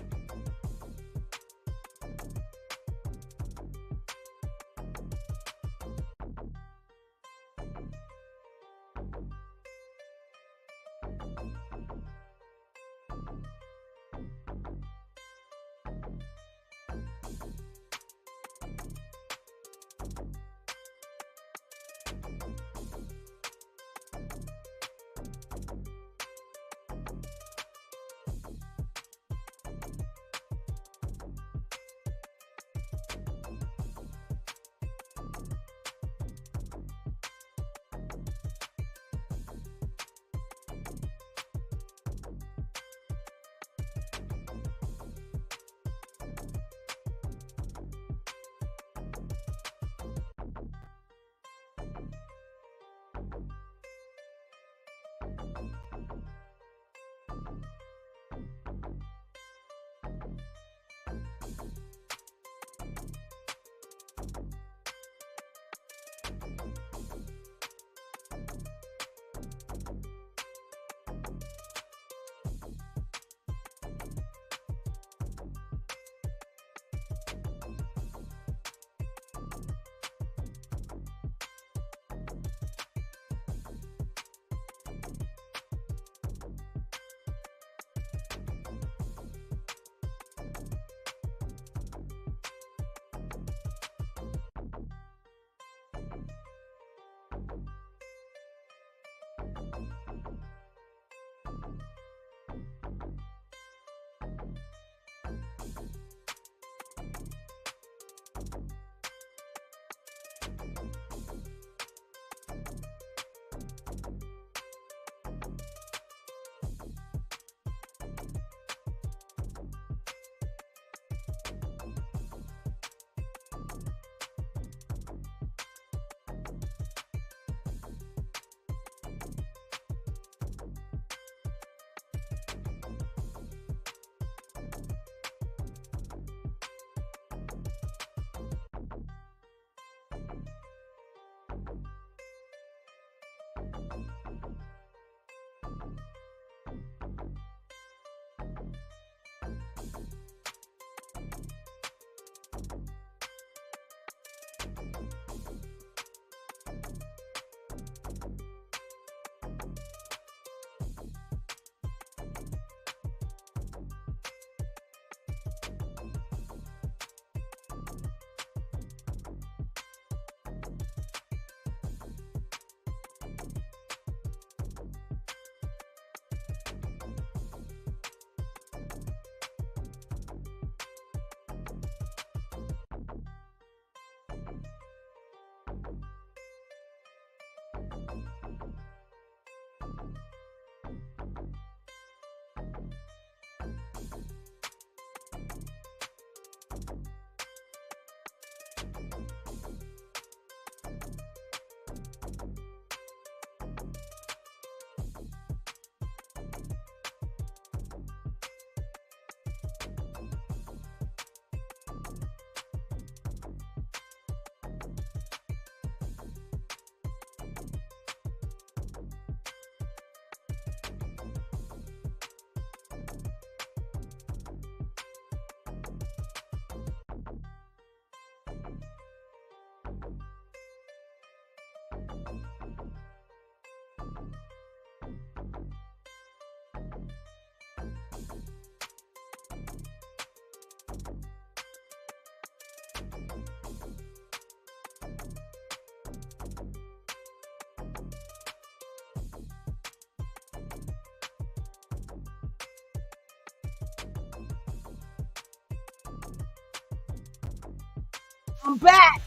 I'm back.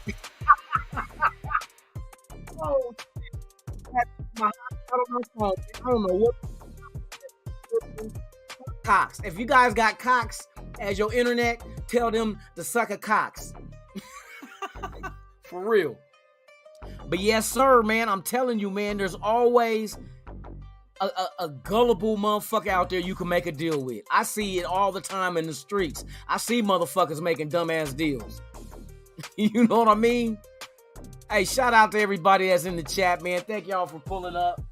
Oh, I don't know what. Cox. If you guys got Cox as your internet, tell them to suck a Cox. For real. But yes, sir, man, I'm telling you, man, there's always a gullible motherfucker out there you can make a deal with. I see it all the time in the streets. I see motherfuckers making dumbass deals. You know what I mean? Hey, shout out to everybody that's in the chat, man. Thank y'all for pulling up.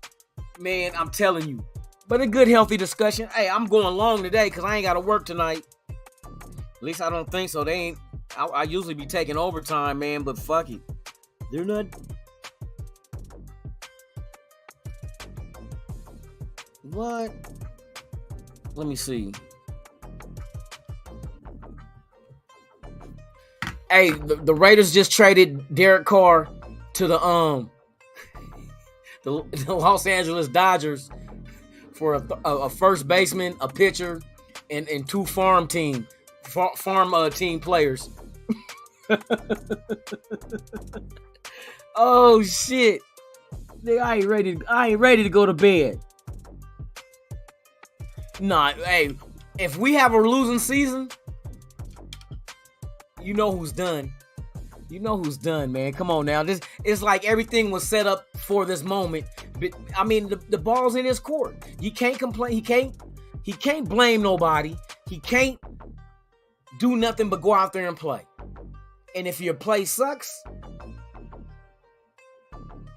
Man, I'm telling you. But a good, healthy discussion. Hey, I'm going long today because I ain't got to work tonight. At least I don't think so. They ain't. I usually be taking overtime, man, but fuck it. They're not. What? Let me see. Hey, the Raiders just traded Derek Carr to the Los Angeles Dodgers for a first baseman, a pitcher, and two farm team players. Oh shit! I ain't ready to go to bed. Nah, hey, if we have a losing season, you know who's done. You know who's done, man. Come on now. This it's like everything was set up for this moment. But I mean, the ball's in his court. You can't complain. He can't blame nobody. He can't do nothing but go out there and play. And if your play sucks,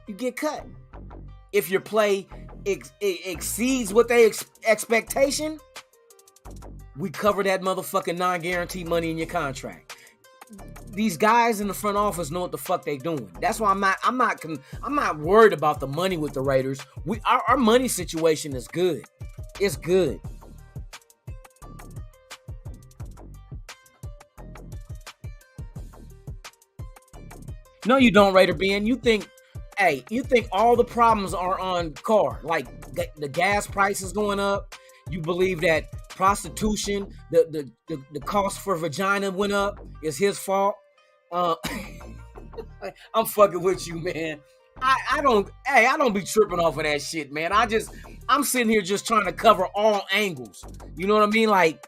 you get cut. If your play exceeds what they expectation, we cover that motherfucking non-guaranteed money in your contract. These guys in the front office know what the fuck they doing. That's why I'm not worried about the money with the Raiders. Our money situation is good. It's good. No, you don't, Raider Ben. You think all the problems are on Carr, like the gas prices going up. You believe that prostitution, the cost for vagina went up, is his fault. I'm fucking with you, man. I don't be tripping off of that shit, man. I'm sitting here just trying to cover all angles. You know what I mean? Like,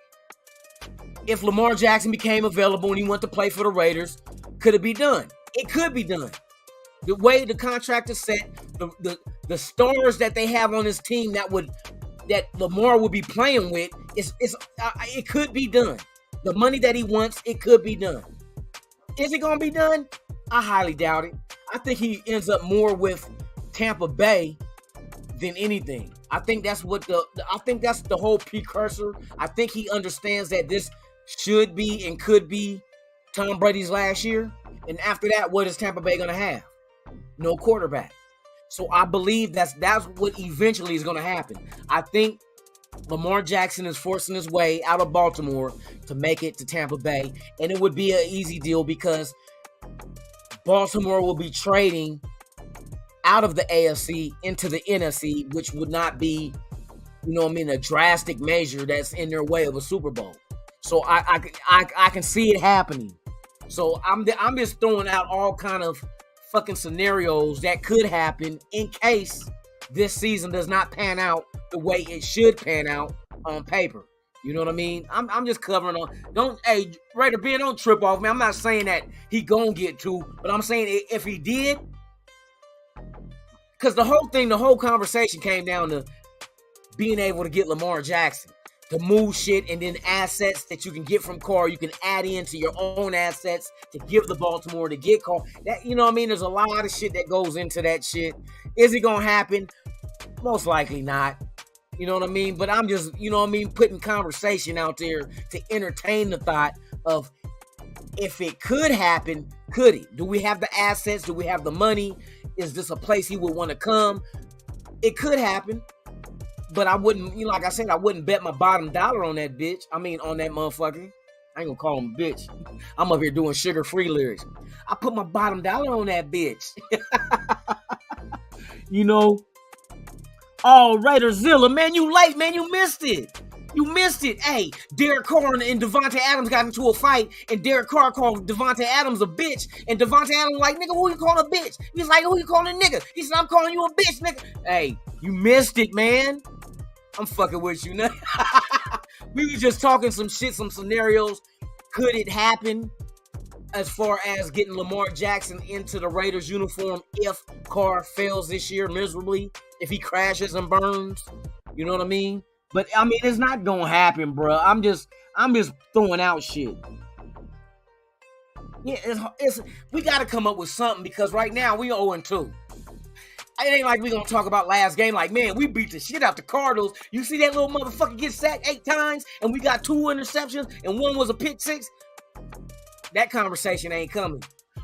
if Lamar Jackson became available and he went to play for the Raiders, could it be done? It could be done. The way the contract is set, the stars that they have on this team that Lamar would be playing with, it could be done. The money that he wants, it could be done. Is it going to be done? I highly doubt it. I think he ends up more with Tampa Bay than anything. I think that's the whole precursor. I think he understands that this should be and could be Tom Brady's last year. And after that, what is Tampa Bay going to have? No quarterback. So I believe that's what eventually is going to happen. I think Lamar Jackson is forcing his way out of Baltimore to make it to Tampa Bay. And it would be an easy deal because Baltimore will be trading out of the AFC into the NFC, which would not be, a drastic measure that's in their way of a Super Bowl. So I can see it happening. So I'm just throwing out all kind of fucking scenarios that could happen in case this season does not pan out the way it should pan out on paper. You know what I mean? I'm just covering on. Raider Ben, don't trip off me. I'm not saying that he gonna get two, but I'm saying if he did, because the whole conversation came down to being able to get Lamar Jackson. To move shit and then assets that you can get from Carr, you can add into your own assets to give the Baltimore to get Carr. That, you know what I mean? There's a lot of shit that goes into that shit. Is it gonna happen? Most likely not. You know what I mean? But I'm just, putting conversation out there to entertain the thought of if it could happen, could it? Do we have the assets? Do we have the money? Is this a place he would want to come? It could happen. But I wouldn't, like I said, I wouldn't bet my bottom dollar on that bitch. I mean, on that motherfucker. I ain't gonna call him a bitch. I'm up here doing sugar-free lyrics. I put my bottom dollar on that bitch. Oh, Raiderzilla, man, you late, man. You missed it. You missed it. Hey, Derek Carr and Devontae Adams got into a fight, and Derek Carr called Devontae Adams a bitch, and Devontae Adams was like, nigga, who you calling a bitch? He's like, who you calling a nigga? He said, I'm calling you a bitch, nigga. Hey, you missed it, man. I'm fucking with you, now. We were just talking some shit, some scenarios. Could it happen as far as getting Lamar Jackson into the Raiders uniform if Carr fails this year miserably, if he crashes and burns? You know what I mean? But I mean, it's not gonna happen, bro. I'm just throwing out shit. Yeah, it's we gotta come up with something because right now we 0-2. It ain't like we gonna talk about last game like, man, we beat the shit out the Cardinals. You see that little motherfucker get sacked 8 times and we got 2 interceptions and 1 was a pick 6? That conversation ain't coming.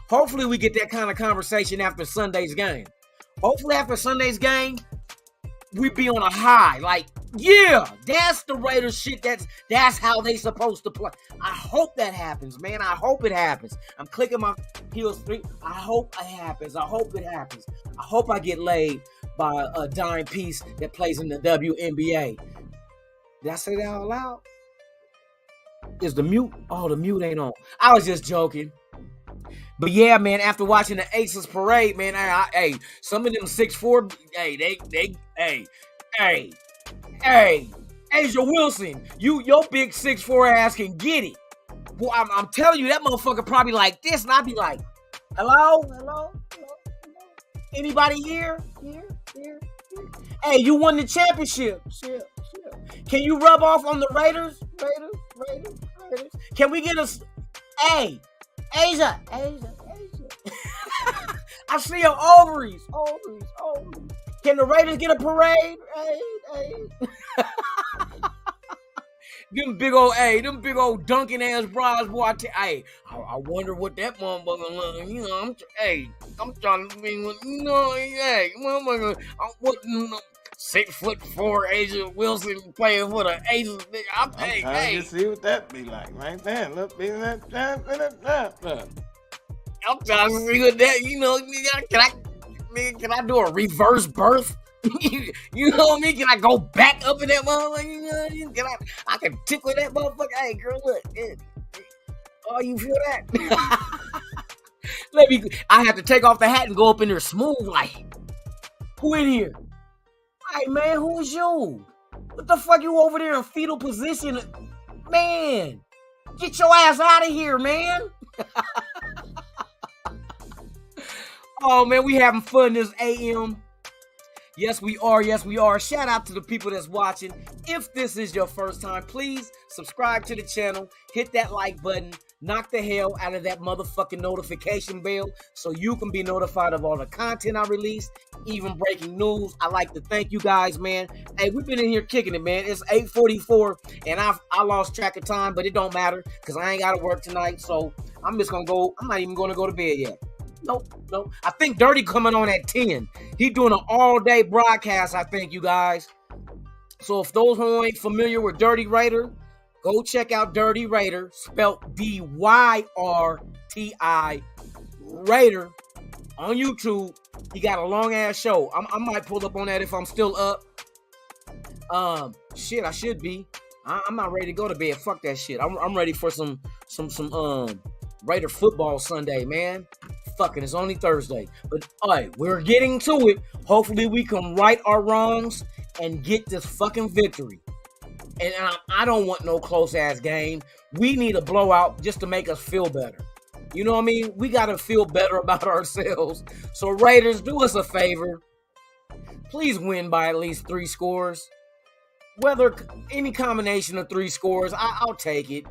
Hopefully we get that kind of conversation after Sunday's game. Hopefully after Sunday's game, we be on a high. Like, yeah, that's the Raiders shit. That's how they supposed to play. I hope that happens, man. I hope it happens. I'm clicking my heels 3. I hope it happens. I hope it happens. I hope I get laid by a dime piece that plays in the WNBA. Did I say that out loud? Is the mute? Oh, the mute ain't on. I was just joking. But yeah, man, after watching the Aces parade, man, hey, some of them 6'4", hey, Asia Wilson, your big 6'4" ass can get it. Well, I'm telling you, that motherfucker probably like this, and I'd be like, hello? Anybody here? Here? Hey, you won the championship. Shit. Can you rub off on the Raiders? Raiders. Can we get a... Hey, Asia. I see your ovaries. Can the Raiders get a parade? Hey. Them big old dunking ass bras, boy. I wonder what that motherfucker look. You know, I'm trying to be, you know, hey, motherfucker. What 6'4" Asia Wilson playing for the Aces? I'm trying to see what that be like, right there. Look, be that. I'm trying to see what that. You know, can I do a reverse birth? You know what I mean? Can I go back up in that motherfucker? You know, I can tickle that motherfucker. Hey, girl, look. Oh, you feel that? I have to take off the hat and go up in there smooth like, who in here? Hey, man, who's you? What the fuck you over there in fetal position? Man, get your ass out of here, man. Oh, man, we having fun this AM. Yes, we are. Shout out to the people that's watching. If this is your first time, please subscribe to the channel. Hit that like button. Knock the hell out of that motherfucking notification bell so you can be notified of all the content I release, even breaking news. I like to thank you guys, man. Hey, we've been in here kicking it, man. It's 8:44, and I lost track of time, but it don't matter because I ain't got to work tonight, so I'm just going to go. I'm not even going to go to bed yet. Nope. I think Dirty coming on at 10. He doing an all-day broadcast, I think, you guys. So if those who ain't familiar with Dirty Raider, go check out Dirty Raider, spelled DYRTI Raider on YouTube. He got a long-ass show. I might pull up on that if I'm still up. Shit, I should be. I'm not ready to go to bed. Fuck that shit. I'm ready for some Raider football Sunday, man. Fucking, it's only Thursday. But, all right, we're getting to it. Hopefully we can right our wrongs and get this fucking victory. And I don't want no close-ass game. We need a blowout just to make us feel better. You know what I mean? We got to feel better about ourselves. So, Raiders, do us a favor. Please win by at least 3 scores. Whether any combination of 3 scores, I'll take it.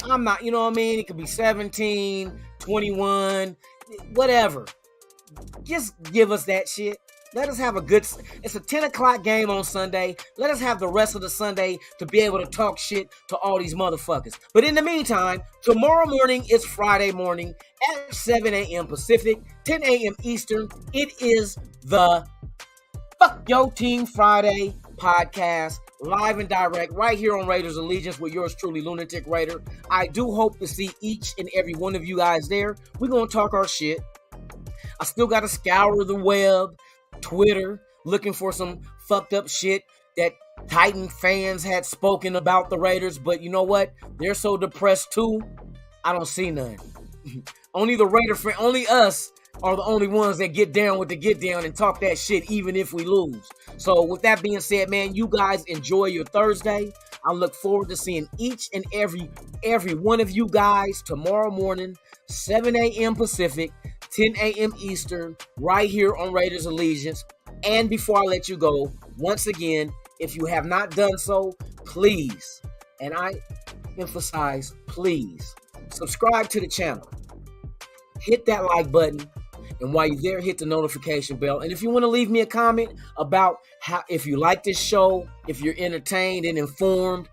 I'm not, you know what I mean? It could be 17, 21, whatever. Just give us that shit. Let us have it's a 10 o'clock game on Sunday. Let us have the rest of the Sunday to be able to talk shit to all these motherfuckers. But in the meantime, tomorrow morning is Friday morning at 7 a.m. Pacific, 10 a.m. Eastern. It is the Fuck Yo Team Friday podcast, live and direct, right here on Raiders Allegiance with yours truly, Lunatic Raider. I do hope to see each and every one of you guys there. We're going to talk our shit. I still got to scour the web, Twitter, looking for some fucked up shit that Titan fans had spoken about the Raiders, but you know what? They're so depressed too. I don't see none. Only the Raider fan, only us are the only ones that get down with the get down and talk that shit even if we lose. So with that being said, man, you guys enjoy your Thursday. I look forward to seeing each and every one of you guys tomorrow morning, 7 a.m. Pacific, 10 a.m. Eastern, right here on Raiders Allegiance. And before I let you go, once again, if you have not done so, please, and I emphasize, please, subscribe to the channel. Hit that like button. And while you're there, hit the notification bell. And if you want to leave me a comment about if you like this show, if you're entertained and informed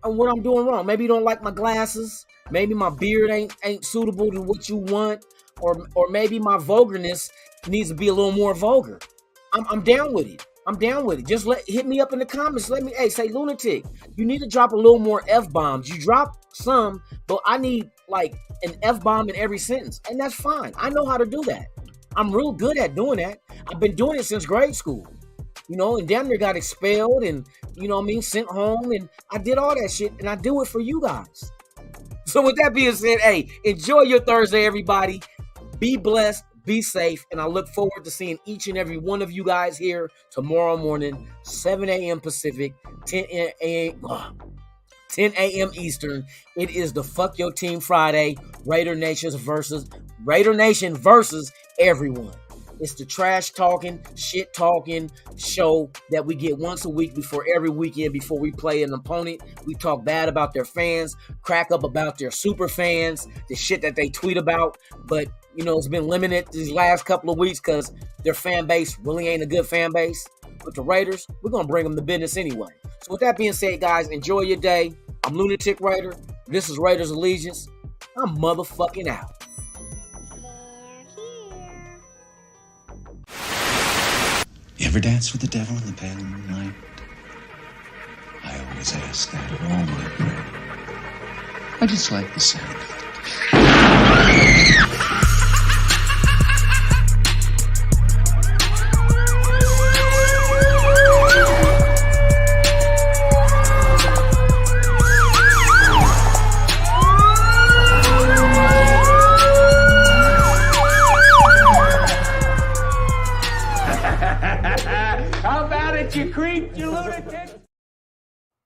on what I'm doing wrong. Maybe you don't like my glasses. Maybe my beard ain't suitable to what you want. Or maybe my vulgarness needs to be a little more vulgar. I'm down with it. I'm down with it. Just hit me up in the comments. Say Lunatic, you need to drop a little more F-bombs. You drop some, but I need like an F-bomb in every sentence. And that's fine. I know how to do that. I'm real good at doing that. I've been doing it since grade school. And damn near got expelled and, sent home. And I did all that shit. And I do it for you guys. So with that being said, hey, enjoy your Thursday, everybody. Be blessed. Be safe, and I look forward to seeing each and every one of you guys here tomorrow morning, 7 a.m. Pacific, 10 a.m. Eastern. It is the Fuck Your Team Friday, Raider Nation versus everyone. It's the trash talking, shit talking show that we get once a week before every weekend before we play an opponent. We talk bad about their fans, crack up about their super fans, the shit that they tweet about, but it's been limited these last couple of weeks because their fan base really ain't a good fan base. But the Raiders, we're going to bring them to business anyway. So with that being said, guys, enjoy your day. I'm Lunatic Raider. This is Raiders Allegiance. I'm motherfucking out. You ever dance with the devil in the pale moonlight? I always ask that of all my prey. I just like the sound of it. How about it, you creep, you lunatic?